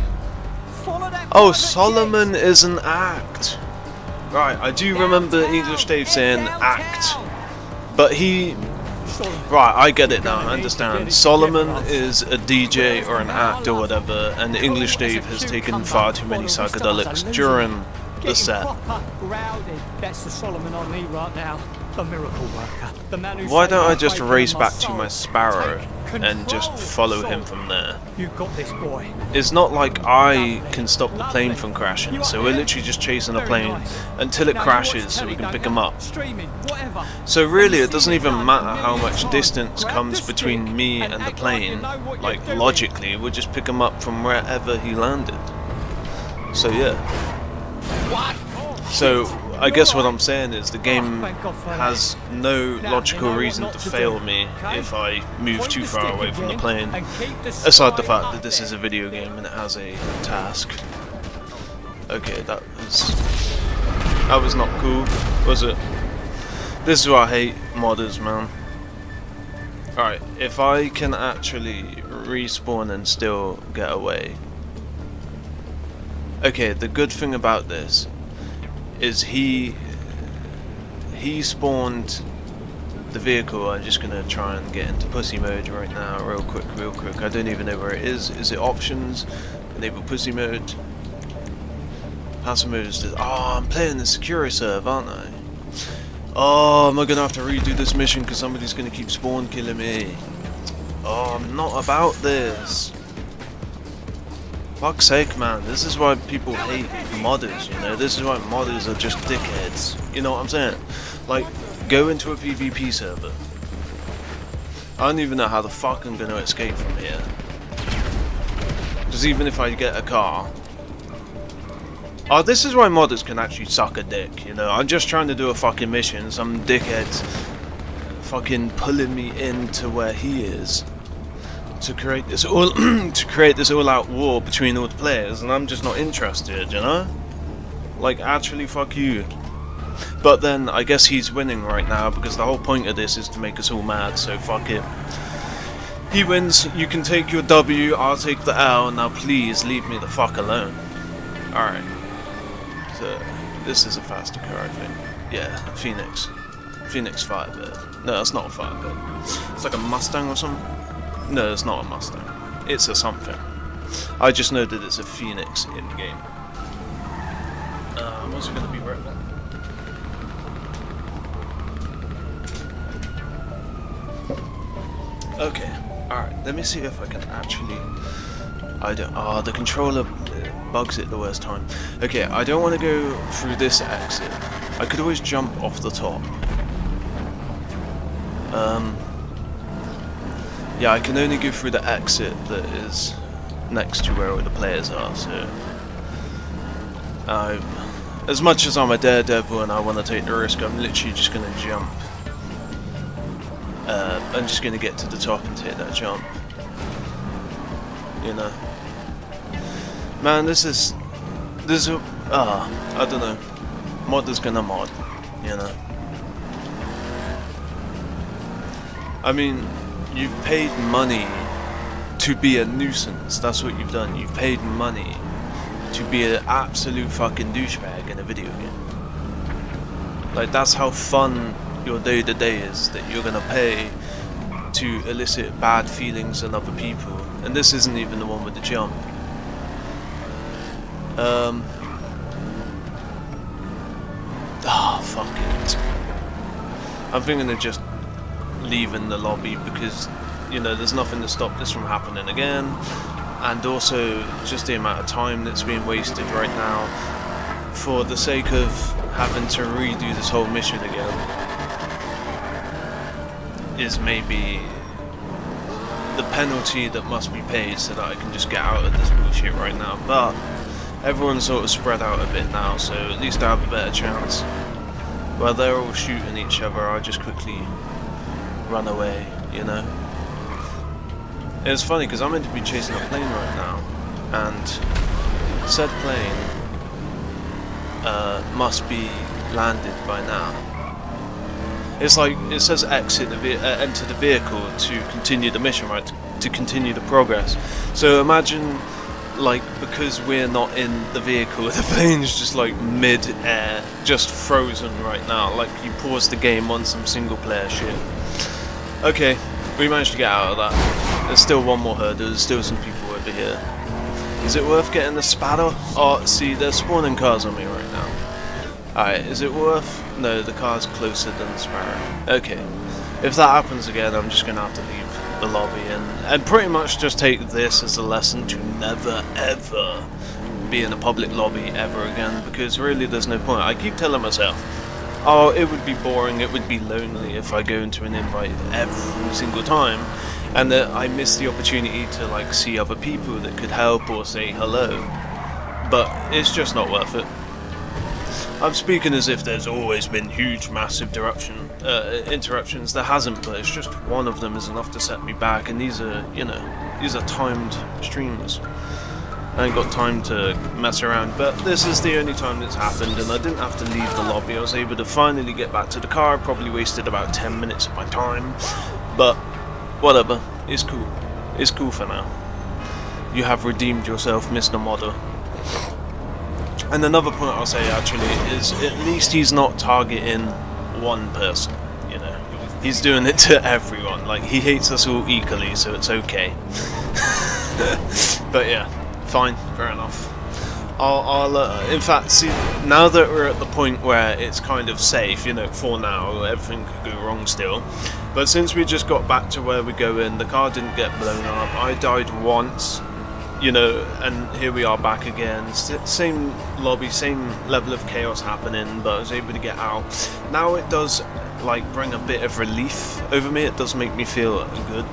Follow that Oh, private Solomon jet. is an act. Right, I do remember English Dave saying act. But he... Right, I get it now, I understand. Solomon is a DJ or an act or whatever, and English Dave has taken far too many psychedelics during the set. That's the Solomon on me right now. The miracle worker. The man who Why saved don't I my just faith race and my back to my soul. Sparrow Take and just control, follow him Solomon. from there? You got this, boy. It's not like I can stop the plane from crashing, so we're literally just chasing a plane until it crashes so we can pick him up. Streaming, whatever. So really it doesn't even matter how much distance comes between me and the plane, like logically, we'll just pick him up from wherever he landed. So yeah. So I guess what I'm saying is the game has no logical reason to fail me if I move too far away from the plane, aside the fact that this is a video game and it has a task. Okay, that was not cool, was it? This is why I hate modders, man. Alright, if I can actually respawn and still get away. Okay, the good thing about this is he spawned the vehicle. I'm just gonna try and get into pussy mode right now, real quick. I don't even know where it is. Is it options? Enable pussy mode. Passive mode is this. Oh, I'm playing the security serve, aren't I? Oh, am I gonna have to redo this mission because somebody's gonna keep spawn killing me? Oh, I'm not about this. Fuck's sake, man. This is why people hate modders, you know? This is why modders are just dickheads. You know what I'm saying? Like, go into a PvP server. I don't even know how the fuck I'm gonna escape from here. Because even if I get a car... Oh, this is why modders can actually suck a dick, you know? I'm just trying to do a fucking mission. Some dickhead's fucking pulling me into where he is. To create this all-out war between all the players, and I'm just not interested, you know? Like, actually, fuck you. But then, I guess he's winning right now, because the whole point of this is to make us all mad, so fuck it. He wins, you can take your W, I'll take the L, now please leave me the fuck alone. Alright. So, this is a faster car, I think. Yeah, Phoenix. Phoenix Firebird. No, that's not a Firebird. It's like a Mustang or something. No, it's not a Mustang. It's a something. I just know that it's a Phoenix in the game. I'm also going to be right back. Okay, alright, let me see if I can actually... the controller bugs it the worst time. Okay, I don't want to go through this exit. I could always jump off the top. Yeah, I can only go through the exit that is next to where all the players are, so... as much as I'm a daredevil and I want to take the risk, I'm literally just going to jump. I'm just going to get to the top and take that jump. You know? Man, this is... I don't know. Modder's gonna mod, you know? I mean... You've paid money to be a nuisance. That's what you've done. You've paid money to be an absolute fucking douchebag in a video game. Like, that's how fun your day-to-day is, that you're gonna pay to elicit bad feelings in other people. And this isn't even the one with the jump. Fuck it. I'm thinking of just leaving the lobby because, you know, there's nothing to stop this from happening again. And also, just the amount of time that's being wasted right now for the sake of having to redo this whole mission again is maybe the penalty that must be paid so that I can just get out of this bullshit right now. But everyone's sort of spread out a bit now, so at least I have a better chance. While they're all shooting each other, I'll just quickly run away, you know? It's funny because I'm meant to be chasing a plane right now, and said plane must be landed by now. It's like, it says enter the vehicle to continue the mission, right? To continue the progress. So imagine, like, because we're not in the vehicle, the plane's just like mid-air, just frozen right now. Like, you pause the game on some single-player shit. Okay, we managed to get out of that. There's still one more hurdle, there's still some people over here. Is it worth getting the spatter? Oh, see, there's spawning cars on me right now. Alright, is it worth? No, the car's closer than the sparrow. Okay, if that happens again, I'm just gonna have to leave the lobby and pretty much just take this as a lesson to never ever be in a public lobby ever again, because really there's no point. I keep telling myself, oh, it would be boring, it would be lonely if I go into an invite every single time, and that I miss the opportunity to like see other people that could help or say hello. But it's just not worth it. I'm speaking as if there's always been huge, massive interruptions. There hasn't, but it's just one of them is enough to set me back, and these are, you know, these are timed streams. I ain't got time to mess around, but this is the only time that's happened, and I didn't have to leave the lobby. I was able to finally get back to the car. Probably wasted about 10 minutes of my time, but whatever. It's cool. It's cool for now. You have redeemed yourself, Mr. Modder. And another point I'll say actually is at least he's not targeting one person, you know. He's doing it to everyone. Like, he hates us all equally, so it's okay. But yeah, fine, fair enough. I'll in fact, see, now that we're at the point where it's kind of safe, you know, for now, everything could go wrong still. But since we just got back to where we go in, the car didn't get blown up, I died once. You know, and here we are back again. Same lobby, same level of chaos happening, but I was able to get out. Now it does, like, bring a bit of relief over me. It does make me feel good.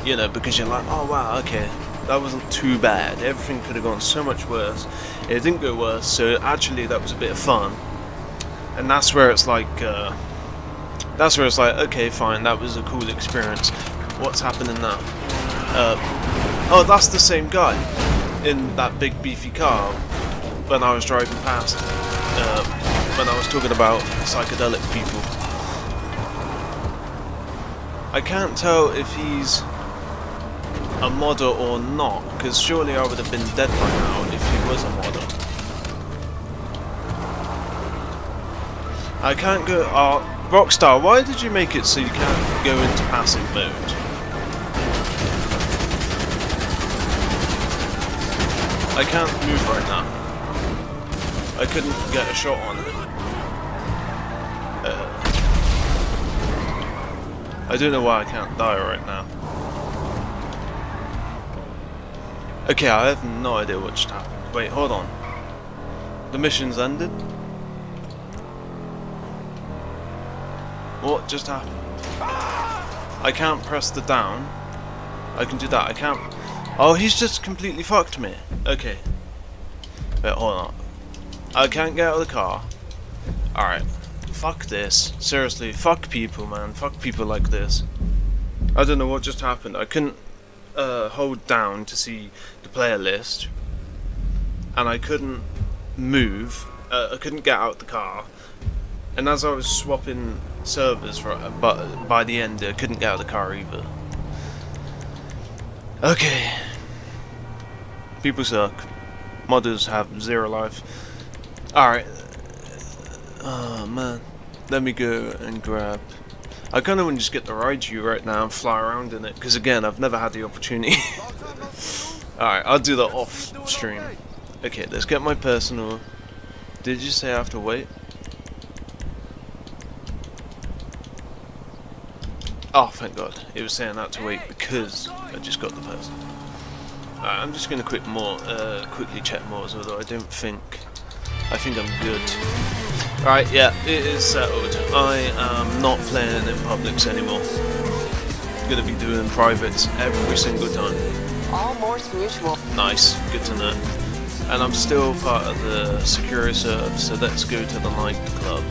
You know, because you're like, oh wow, okay, that wasn't too bad. Everything could have gone so much worse. It didn't go worse, so actually that was a bit of fun. And that's where it's like, okay, fine, that was a cool experience. What's happening now? Oh, that's the same guy in that big beefy car when I was driving past, when I was talking about psychedelic people. I can't tell if he's a modder or not, because surely I would have been dead by now if he was a modder. I can't go... Rockstar, why did you make it so you can't go into passive mode? I can't move right now. I couldn't get a shot on it. I don't know why I can't die right now. Okay, I have no idea what just happened. Wait, hold on. The mission's ended? What just happened? I can't press the down. I can do that. I can't... Oh, he's just completely fucked me. Okay. Wait, hold on. I can't get out of the car. Alright. Fuck this. Seriously, fuck people, man. Fuck people like this. I don't know what just happened. I couldn't hold down to see the player list. And I couldn't move. I couldn't get out the car. And as I was swapping servers, but by the end, I couldn't get out of the car either. Okay. People suck. Modders have 0 life. Alright. Oh man. Let me go and grab... I kind of want to just get the Raiju right now and fly around in it, because again, I've never had the opportunity. Alright, I'll do that off stream. Okay, let's get my personal... Did you say I have to wait? Oh, thank God. It was saying that to wait because I just got the person. Alright, I'm just going to quickly check Moors, although I think I'm good. Alright, yeah, it is settled. I am not playing in publics anymore. I'm going to be doing privates every single time. All Morse Mutual. Nice, good to know. And I'm still part of the secure reserve, so let's go to the nightclub.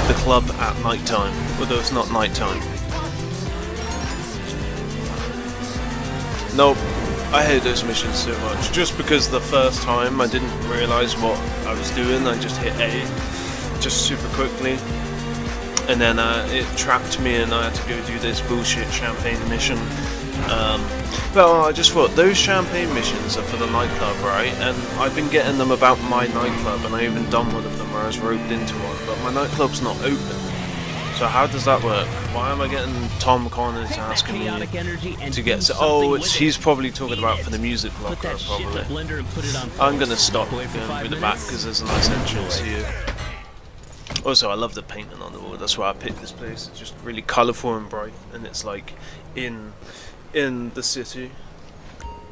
The club at night time, although it's not night time. Nope, I hate those missions so much. Just because the first time I didn't realise what I was doing, I just hit A, just super quickly. And then it trapped me and I had to go do this bullshit champagne mission. But I just thought, those champagne missions are for the nightclub, right? And I've been getting them about my nightclub, and I even done one of them where I was roped into one, but my nightclub's not open. So how does that work? Why am I getting Tom Connors asking me to get... he's probably talking about for the music locker, probably. I'm gonna stop going through the back, because there's a nice entrance here. Also, I love the painting on the wall, that's why I picked this place. It's just really colourful and bright, and it's like in the city,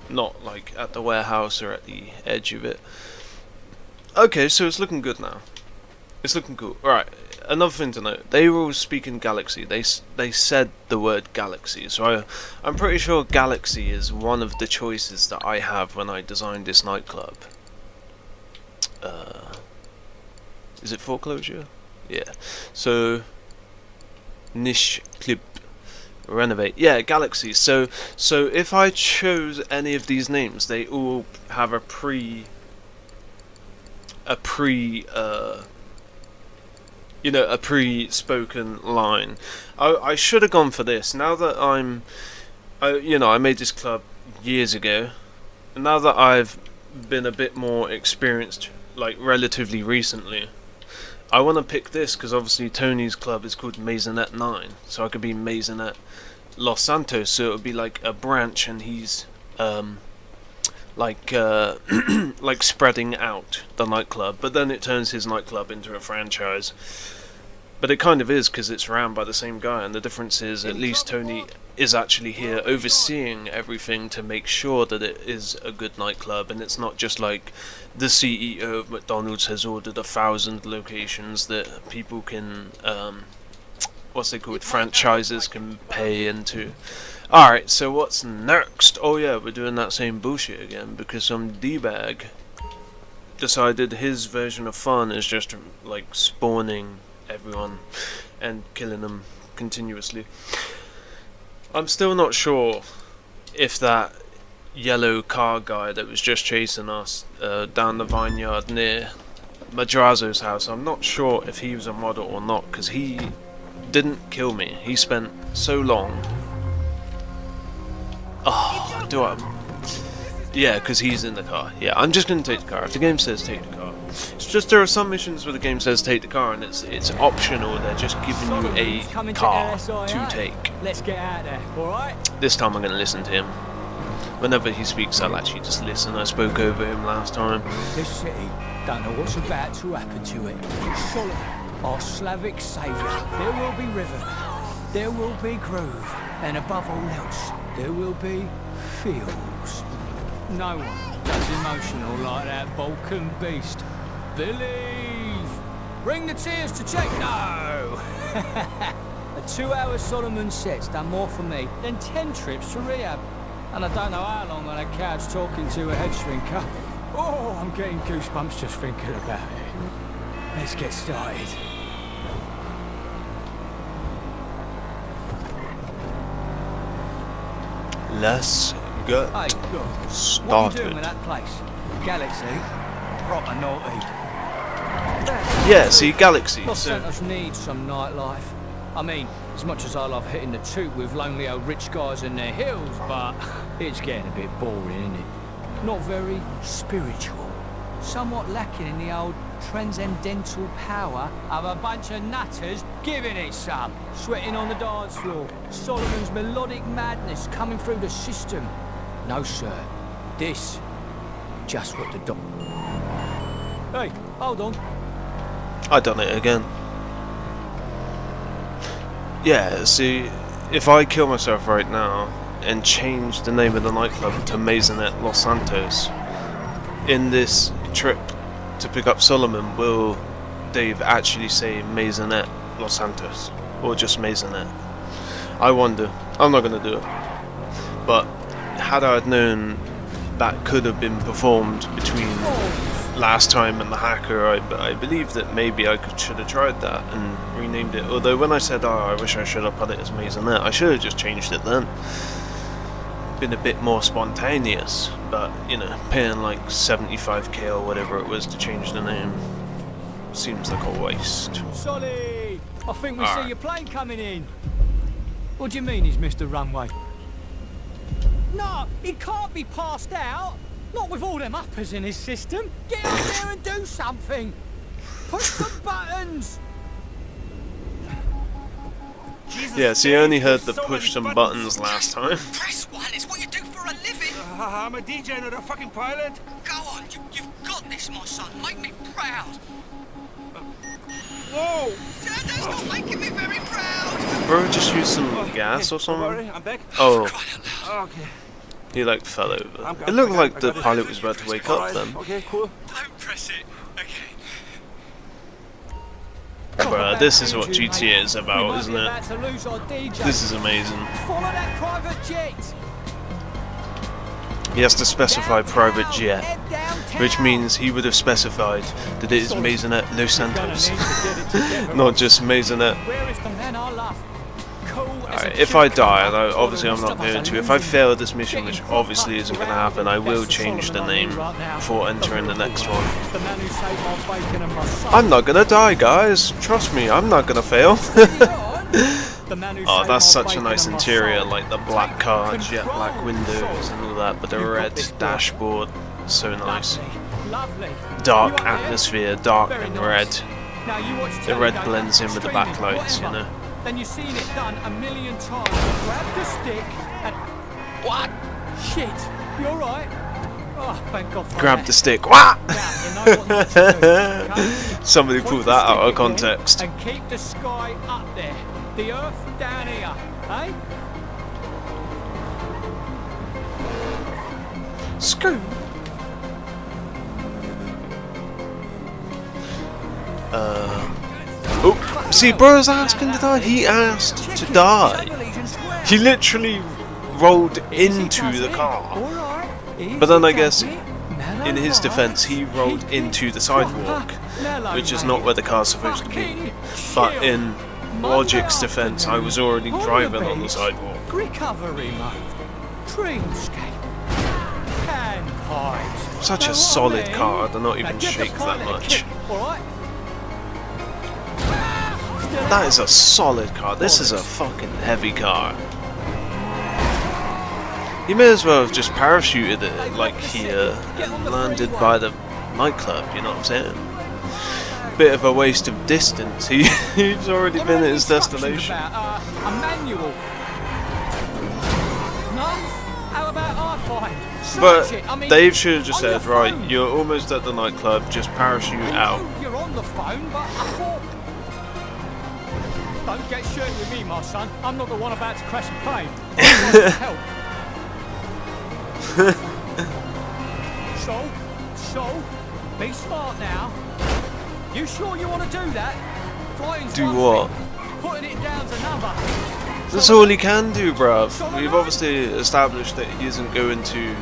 not like at the warehouse or at the edge of it. Okay, so it's looking good now. It's looking cool. Right, another thing to note, they were all speaking Galaxy. They said the word Galaxy, so I'm pretty sure Galaxy is one of the choices that I have when I designed this nightclub. Is it foreclosure? Yeah. So Nightclub. Renovate. Yeah, Galaxy. So if I chose any of these names, they all have a pre-spoken line. I should have gone for this. Now that I made this club years ago, and now that I've been a bit more experienced, like relatively recently, I want to pick this because obviously Tony's club is called Maisonette 9, so I could be Maisonette Los Santos, so it would be like a branch, and he's like spreading out the nightclub, but then it turns his nightclub into a franchise. But it kind of is, because it's ran by the same guy, and the difference is at least Tony is actually here overseeing everything to make sure that it is a good nightclub, and it's not just like the CEO of McDonald's has ordered 1,000 locations that people can, what's they called, franchises can pay into. Alright, so what's next? Oh yeah, we're doing that same bullshit again, because some D-bag decided his version of fun is just like spawning everyone and killing them continuously. I'm still not sure if that yellow car guy that was just chasing us down the vineyard near Madrazo's house, I'm not sure if he was a modder or not, because he didn't kill me. He spent so long. Oh, do I? Yeah, because he's in the car. Yeah, I'm just going to take the car. If the game says take the car. It's just there are some missions where the game says take the car and it's optional. They're just giving you a car to take. Let's get out there, alright? This time I'm going to listen to him. Whenever he speaks, I'll actually just listen. I spoke over him last time. This city don't know what's about to happen to it. Solomon, our Slavic saviour. There will be river. There will be groove. And above all else, there will be fields. No one does emotional like that Balkan beast. Believe! Bring the tears to check. No! A 2-hour Solomon set's done more for me than 10 trips to rehab. And I don't know how long on a couch talking to a head shrinker. Oh, I'm getting goosebumps just thinking about it. Let's get started. Let's get Hey, look, started. what are you doing with that place? Galaxy? Proper naughty. Yeah, see, Galaxy. Los So Santos needs some nightlife. I mean, As much as I love hitting the toot with lonely old rich guys in their hills, but it's getting a bit boring, isn't it? Not very spiritual. Somewhat lacking in the old transcendental power of a bunch of nutters giving it some. Sweating on the dance floor. Solomon's melodic madness coming through the system. No, sir. This, just what the doc... Hey, hold on. I done it again. Yeah, see, if I kill myself right now and change the name of the nightclub to Maisonette Los Santos, in this trip to pick up Solomon, will Dave actually say Maisonette Los Santos? Or just Maisonette? I wonder. I'm not going to do it. But had I known that could have been performed between last time and the hacker, I believe that maybe should have tried that and renamed it. Although when I said, oh, I wish I should have put it as Maisonette, I should have just changed it then. Been a bit more spontaneous, but you know, paying like 75k or whatever it was to change the name seems like a waste. Solly, I think we see your plane coming in. What do you mean he's missed the runway? No, he can't be passed out. Not with all them uppers in his system. Get up there and do something. Push some buttons. Jesus, Yeah, so you only heard the there's so push many some buttons last time. Press 1 is what you do for a living. I'm a DJ, not a fucking pilot. Go on, you've got this, my son. Make me proud. Whoa! That's not making me very proud. Bro, just use some gas or Don't something. worry, I'm back. Oh, Okay. he like fell over. I'm It looked like I the got it. pilot was about to wake up Alright, then. Okay, cool. Don't press it. Okay. Bruh, this is what GTA is about, isn't it? This is amazing. Follow that private jet. He has to specify private jet, which means he would have specified that it is Maisonette Los Santos, not just Maisonette. Where is the man I love? Cool as a Alright, if I die, and cucumber. obviously I'm not going to, if I fail this mission, which obviously isn't going to happen, I will change the name before entering the next one. The man who saved my bacon and my soul. I'm not going to die, guys. Trust me, I'm not going to fail. The man who Oh, saved that's my such a bacon nice and my interior, soul. like the black car, jet Control. black windows and all that, but the You've got red this, boy. dashboard, so nice. Lovely. Dark You up there? atmosphere, dark Very and nice. red. Now you watch The telly, red don't blends you? in with the Streaming, backlights, you whatever. know. Then you've seen it done a million times. Grab the stick and... What? Shit. You alright? Oh, thank God for Grab that. the stick. Wah! Now, you know what not to do, okay? Somebody Point pulled the that out stick of again context. And keep the sky up there. The earth down here. Eh? Screw. Oh, see, bro's asking to die. He asked to die. He literally rolled into the car. But then I guess, in his defense, he rolled into the sidewalk, which is not where the car's supposed to be. But in Logic's defense, I was already driving on the sidewalk. Recovery mode. Dreamscape. Can pipes. Such a solid car, they're not even shake that much. That is a solid car. This is a fucking heavy car. You may as well have just parachuted it like here and landed by the nightclub, you know what I'm saying? Bit of a waste of distance. He's already been at his destination. A manual. No? How about I find? But Search it. I mean, Dave should have just on your said, right, phone. you're almost at the nightclub, just parachute out. You're on the phone, but I thought... Don't get shirty with me, my son. I'm not the one about to crash a plane. I'm trying to help. So, be smart now. You sure you want to do that? Flying's Do one what? thing, putting it down's another. That's all he can do, bruv. We've obviously established that he isn't going to,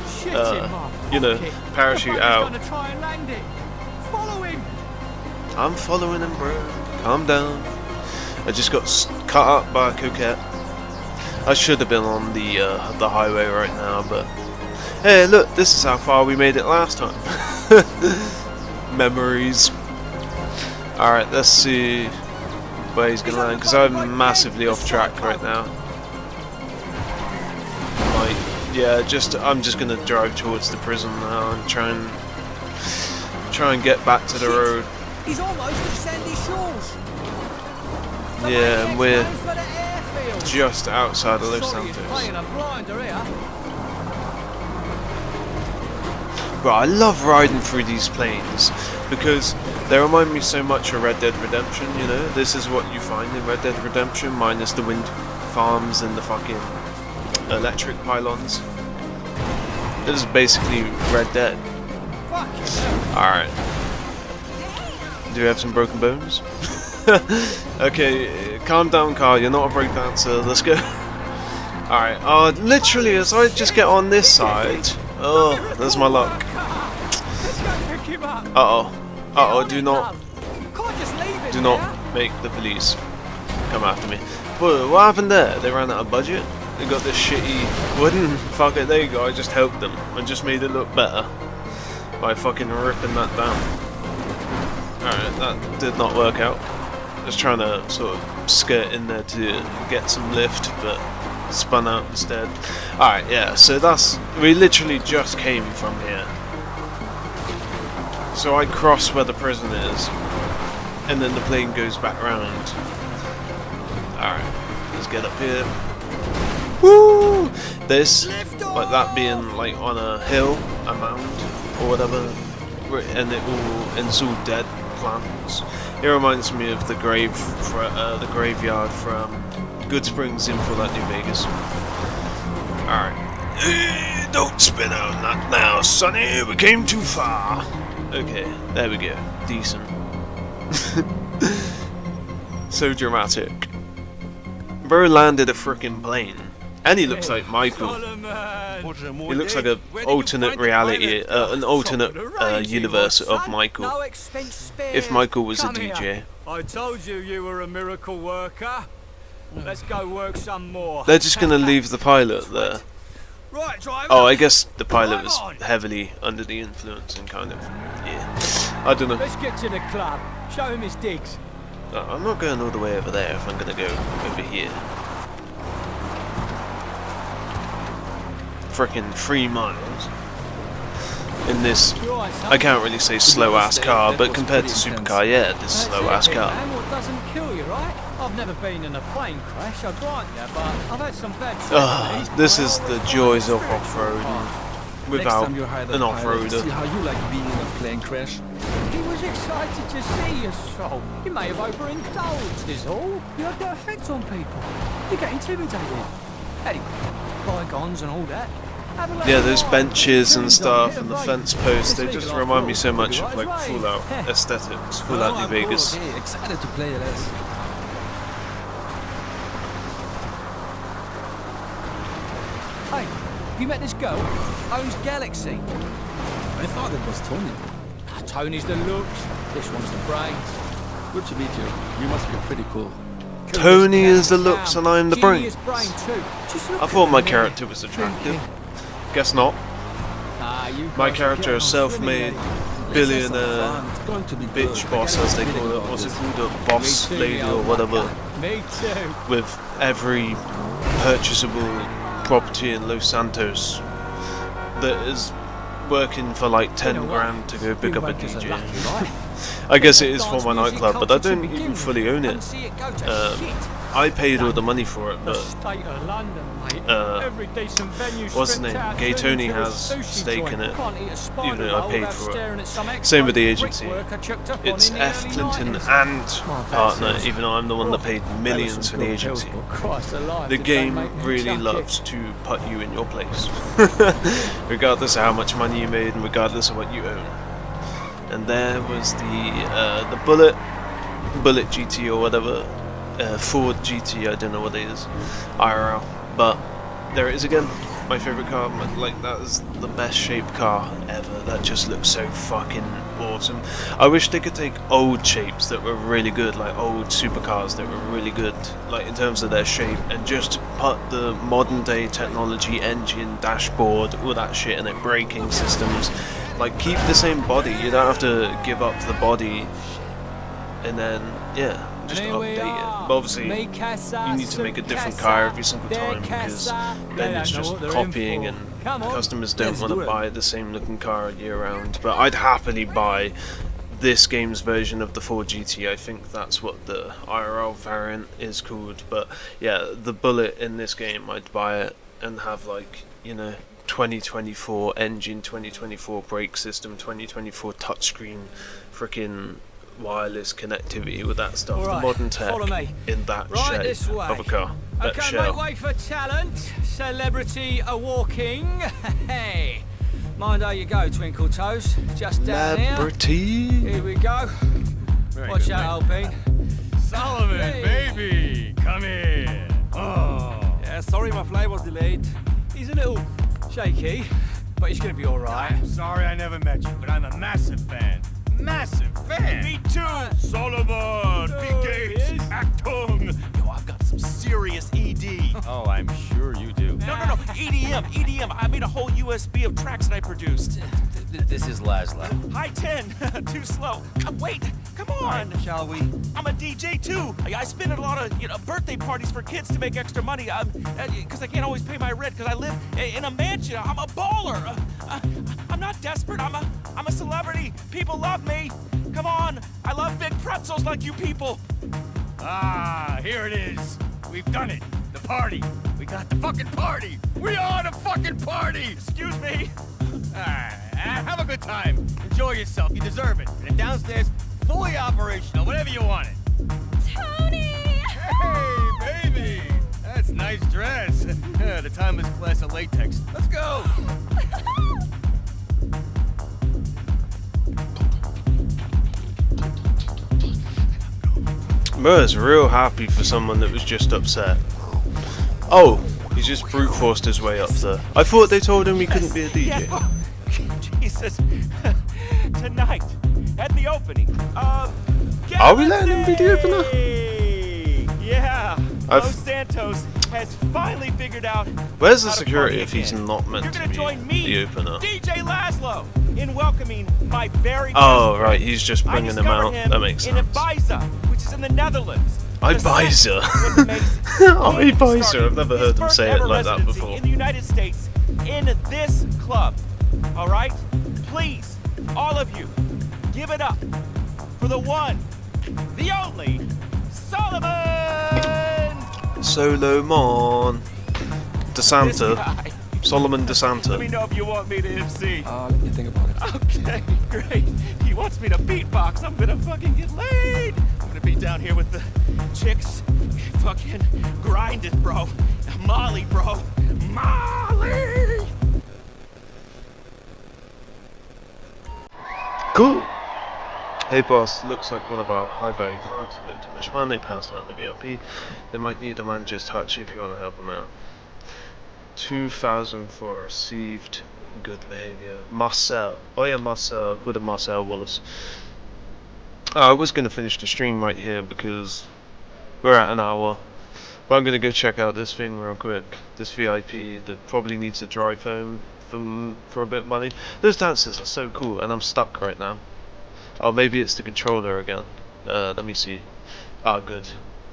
Shit in my you know, pocket. parachute The out. bugger's gonna try and land it. Follow him. I'm following him, bro. Calm down. I just got cut up by a coquette. I should have been on the highway right now, but hey, look, this is how far we made it last time. Memories. Alright, let's see. where he's gonna land, because I'm massively off track right now. Like, yeah, I'm just gonna drive towards the prison now and try and get back to the road. He's almost at Sandy Shores. Yeah, and we're just outside of Los Santos. But I love riding through these planes because they remind me so much of Red Dead Redemption, you know? This is what you find in Red Dead Redemption, minus the wind farms and the fucking electric pylons. This is basically Red Dead. Alright. Do we have some broken bones? Okay, calm down, car, you're not a break dancer, let's go. Alright, literally as I just get on this side, oh, there's my luck. Do not make the police come after me. But what happened there? They ran out of budget? They got this shitty wooden, fuck it, there you go, I just helped them. I just made it look better by fucking ripping that down. Alright, that did not work out. Just trying to sort of skirt in there to get some lift, but spun out instead. Alright, yeah, so we literally just came from here. So I cross where the prison is, and then the plane goes back round. Alright, let's get up here. Woo! This, like that being like on a hill, a mound, or whatever, and it's all dead plants. It reminds me of the graveyard from Good Springs in Fallout New Vegas. Alright. Don't spin out that now, Sonny. We came too far. Okay, there we go. Decent. So dramatic. Bro landed a freaking plane. And he looks like Michael. He looks like an alternate reality, an alternate universe of Michael. If Michael was a DJ. I told you were a miracle worker. Let's go work some more. They're just gonna leave the pilot there. Right, driver. Oh, I guess the pilot was heavily under the influence and kind of, yeah. I don't know. Let's get to the club. Show him his digs. Oh, I'm not going all the way over there if I'm gonna go over here. Frickin' 3 miles in this, I can't really say slow ass car, but compared to supercar, yeah, this slow ass car. What doesn't kill you, right? I've never been in a plane crash, I grant you, but I've had some bad this is the joys of off-road without an off-roader. See how you like being in a plane crash? He was excited to see you, so you may have overindulged is all. You had that effect on people. You get intimidated. Anyway, bygones and all that. Yeah, those benches and stuff and the fence posts, they just remind me so much of like Fallout aesthetics, Fallout New Vegas. Excited to play this. Hey, you met this girl? Owns Galaxy. I thought it was Tony. Tony's the looks, this one's the brains. Good to meet you. You must be pretty cool. Tony is the looks and I'm the brains. I thought my character was attractive. Guess not. My character is self-made billionaire bitch boss, as they call it. What's it called? A boss lady or whatever. Me too. With every purchasable property in Los Santos that is working for like 10 grand to go pick up a DJ. I guess it is for my nightclub, but I don't even fully own it. I paid all the money for it, but what's his name? Gay Tony has stake in it, even though I paid for it. Same with the agency. It's F. Clinton and partner, even though I'm the one that paid millions for the agency. The game really loves to put you in your place, regardless of how much money you made and regardless of what you own. And there was the Bullet GT or whatever. Ford GT, I don't know what it is, IRL, but there it is again, my favourite car. Like, that is the best shaped car ever. That just looks so fucking awesome. I wish they could take old shapes that were really good, like old supercars that were really good, like in terms of their shape, and just put the modern day technology, engine, dashboard, all that shit in it, braking systems, like keep the same body. You don't have to give up the body, and then, yeah, just And here we update it. are. But obviously, Mi casa, you need to make a su different casa, car every single their time because casa. then They it's don't know just what they're in copying for. and Come on. customers don't Let's want do to it. buy the same looking car year round. But I'd happily buy this game's version of the Ford GT. I think that's what the IRL variant is called. But yeah, the Bullet in this game, I'd buy it and have, like, you know, 2024 engine, 2024 brake system, 2024 touchscreen, freaking wireless connectivity with that stuff. Right, the modern tech follow me. in that Right, shape this way. of a car. That Okay, shell. make way for talent. Celebrity a walking. Hey. Mind how you go, Twinkle Toes. Just down here. Celebrity. Here we go. Very Watch good, out, old bean. Solomon, Hey. baby, come in. Oh. Yeah, sorry my flight was delayed. He's a little shaky, but he's gonna be all right. I'm sorry I never met you, but I'm a massive fan. Massive fan! Me too, Solomon! Oh, Big he Gates! is? Achtung! Yo, I've got some serious ED. Oh, I'm sure you do. No, EDM. I made a whole USB of tracks that I produced. This is Laszlo. High 10, too slow. Wait, come on. Shall we? I'm a DJ too. I spin at a lot of birthday parties for kids to make extra money. Because I can't always pay my rent because I live in a mansion. I'm a baller. I'm not desperate. I'm a celebrity. People love me. Come on. I love big pretzels like you people. Ah, here it is. We've done it. The party. We got the fucking party. We are the fucking party. Excuse me. Have a good time. Enjoy yourself. You deserve it. And downstairs, fully operational, whenever you want it. Tony! Hey, baby. That's nice dress. The timeless class of latex. Let's go. Mur's real happy for someone that was just upset. Oh, he's just brute forced his way up there. I thought they told him he couldn't be a DJ. Yeah. Jesus. Tonight, at the opening of Are we letting him be the opener? Yeah. I've- Los Santos has finally figured out Where's the how to security party if he's again. not meant You're to gonna be join me, the opener? DJ Laszlo, in welcoming my very Oh, best right, friend. he's just I bringing them discovered out. him That makes in sense. Ibiza, which is in the Netherlands. The Ibiza. set was amazing. Ibiza, Started I've never his heard them first say it ever like that residency before. in the United States, in this club. All right, please, all of you, give it up for the one, the only, Solomon. Solomon This DeSanta. guy. Solomon Let me DeSanta. know if you want me to MC. Let me think about it. Okay, great. He wants me to beatbox. I'm gonna fucking get laid. I'm gonna be down here with the chicks. Fucking grinding, bro. Molly, bro. Molly! Cool. Hey boss, looks like one of our high value clients a bit too much fun. They passed out the VIP. They might need a manager's touch if you want to help them out. 2,000 for received good behaviour. Marcel. Oh yeah, Marcel. Good of Marcel Wallace. I was going to finish the stream right here because we're at an hour. But I'm going to go check out this thing real quick. This VIP that probably needs to drive home for a bit of money. Those dancers are so cool and I'm stuck right now. Oh, maybe it's the controller again. Let me see. Ah, good.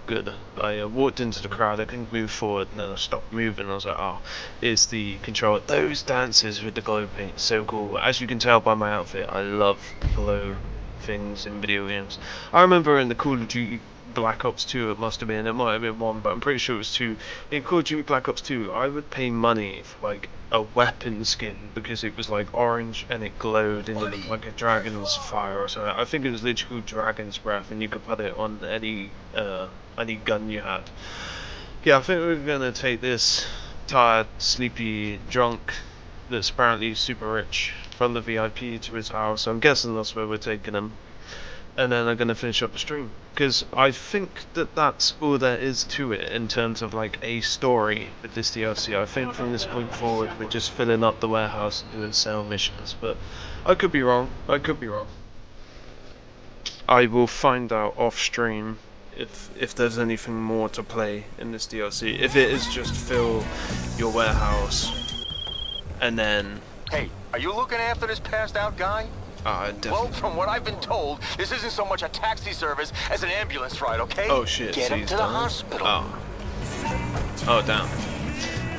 Good. I walked into the crowd, I couldn't move forward, and then I stopped moving. I was like, oh, it's the controller. Those dances with the glow paint, so cool. As you can tell by my outfit, I love glow things in video games. I remember in the Call of Duty Black Ops 2, it must have been, it might have been 1, but I'm pretty sure it was 2. In Call of Duty Black Ops 2, I would pay money for like a weapon skin because it was like orange and it glowed and it looked like a dragon's fire or something. I think it was literally called Dragon's Breath, and you could put it on any gun you had. Yeah, I think we're gonna take this tired, sleepy, drunk that's apparently super rich from the VIP to his house. So I'm guessing that's where we're taking him. And then I'm going to finish up the stream. Because I think that that's all there is to it in terms of like a story with this DLC. I think from this point forward we're just filling up the warehouse and doing sale missions. But I could be wrong. I could be wrong. I will find out off stream if there's anything more to play in this DLC. If it is just fill your warehouse and then... Hey, are you looking after this passed out guy? Well, Definitely. from what I've been told, this isn't so much a taxi service as an ambulance ride, okay? Oh shit, Get him he's to the done. hospital. Oh, damn.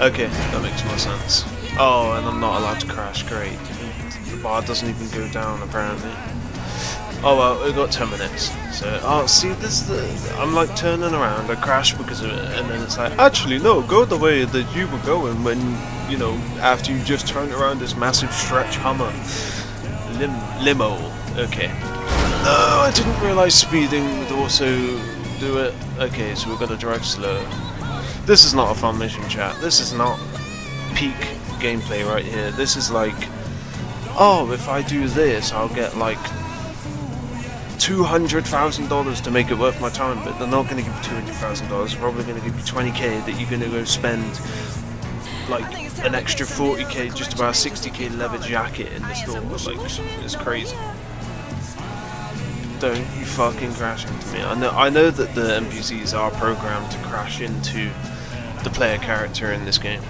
Okay, that makes more sense. Oh, and I'm not allowed to crash, great. The bar doesn't even go down, apparently. Oh well, we've got 10 minutes. So, oh, see, this is the... I'm like turning around, I crash because of it, and then it's like, actually, no, go the way that you were going when, you know, after you just turned around this massive stretch Hummer. Limo. Okay. No, I didn't realise speeding would also do it. Okay, so we've got to drive slow. This is not a fun mission, chat. This is not peak gameplay right here. This is like, oh, if I do this, I'll get like $200,000 to make it worth my time, but they're not going to give you $200,000. They're probably going to give you 20k that you're going to go spend like an extra 40k, just about 60k leather jacket in the store. Like, it's crazy. Don't you fucking crash into me. I know that the NPCs are programmed to crash into the player character in this game.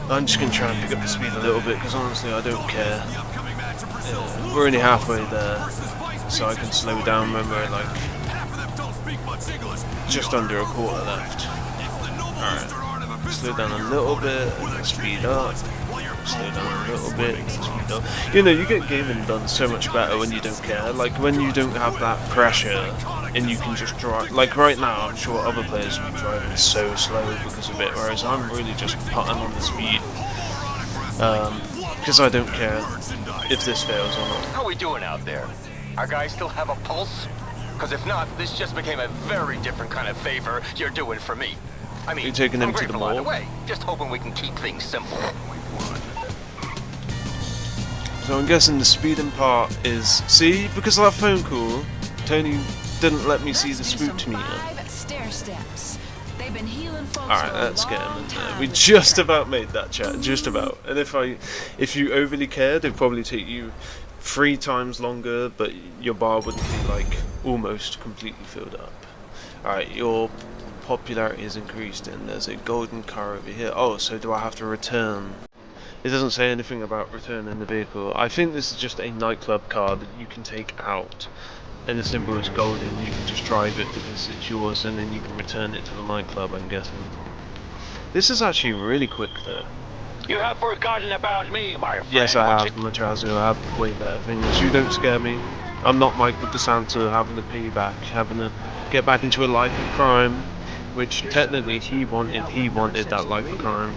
I'm just going to try and pick up the speed a little bit, because honestly I don't care. We're only halfway there, so I can slow down when we're like just under a quarter left. Alright. Slow down a little bit, and then speed up. Slow down a little bit, and speed up. You know, you get gaming done so much better when you don't care. Like, when you don't have that pressure, and you can just drive. Like, right now, I'm sure other players will be driving so slow because of it, whereas I'm really just putting on the speed. Because I don't care if this fails or not. How are we doing out there? Our guys still have a pulse? Because if not, this just became a very different kind of favor you're doing for me. I mean, you're taking them to the mall. Way. Just hoping we can keep things simple. So I'm guessing the speeding part is... See, because of that phone call, Tony didn't let me see the spooked meter. Alright, let's get him in there. We just about made that, chat, just about. And if you overly cared, it'd probably take you 3 times longer, but your bar wouldn't be like almost completely filled up. Alright, your popularity is increased, and there's a golden car over here. Oh, so do I have to return? It doesn't say anything about returning the vehicle. I think this is just a nightclub car that you can take out, and the symbol is golden. You can just drive it because it's yours, and then you can return it to the nightclub, I'm guessing. This is actually really quick though. You have forgotten about me, my friend. Yes, I have, Matrazu. I have way better things. You don't scare me. I'm not Michael DeSanta having to pay back, having to get back into a life of crime, which technically he wanted that life of crime.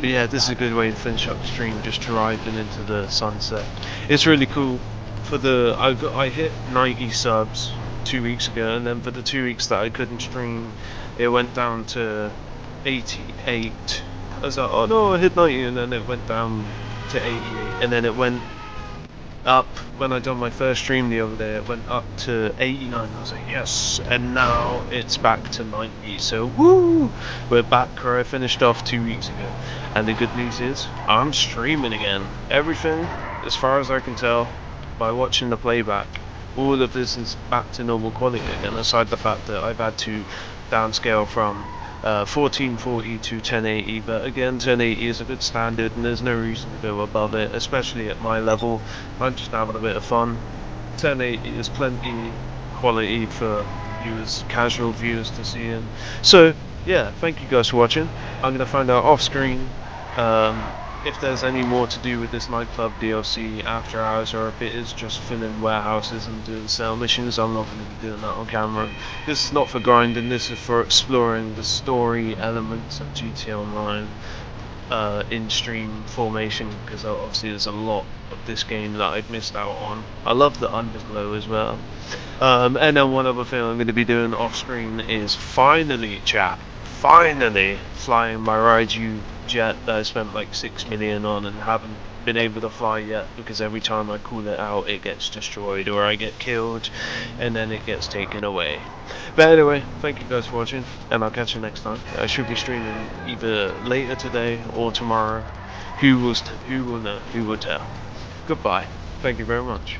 But yeah, this is a good way to finish up the stream, just driving into the sunset. It's really cool. For the I hit 90 subs 2 weeks ago, and then for the 2 weeks that I couldn't stream, it went down to 88. I was like, oh no, I hit 90, and then it went down to 88, and then it went up when I done my first stream the other day. It went up to 89. I was like, yes, and now it's back to 90. So woo, we're back where I finished off 2 weeks ago. And the good news is I'm streaming again. Everything, as far as I can tell, by watching the playback, all of this is back to normal quality again. Aside the fact that I've had to downscale from 1440 to 1080, but again 1080 is a good standard and there's no reason to go above it, especially at my level. I'm just having a bit of fun. 1080 is plenty quality for viewers, casual viewers to see in. So yeah, thank you guys for watching. I'm going to find out off screen if there's any more to do with this nightclub DLC after hours, or if it is just filling warehouses and doing sale missions. I'm not going to be doing that on camera. This is not for grinding, this is for exploring the story elements of GTA Online in stream formation, because obviously there's a lot of this game that I've missed out on. I love the Underglow as well. And then one other thing I'm going to be doing off screen is finally flying my Raiju jet that I spent like 6 million on and haven't been able to fly yet, because every time I call it out it gets destroyed or I get killed and then it gets taken away. But anyway, thank you guys for watching, and I'll catch you next time. I should be streaming either later today or tomorrow. Who will know? Who will tell? Goodbye. Thank you very much.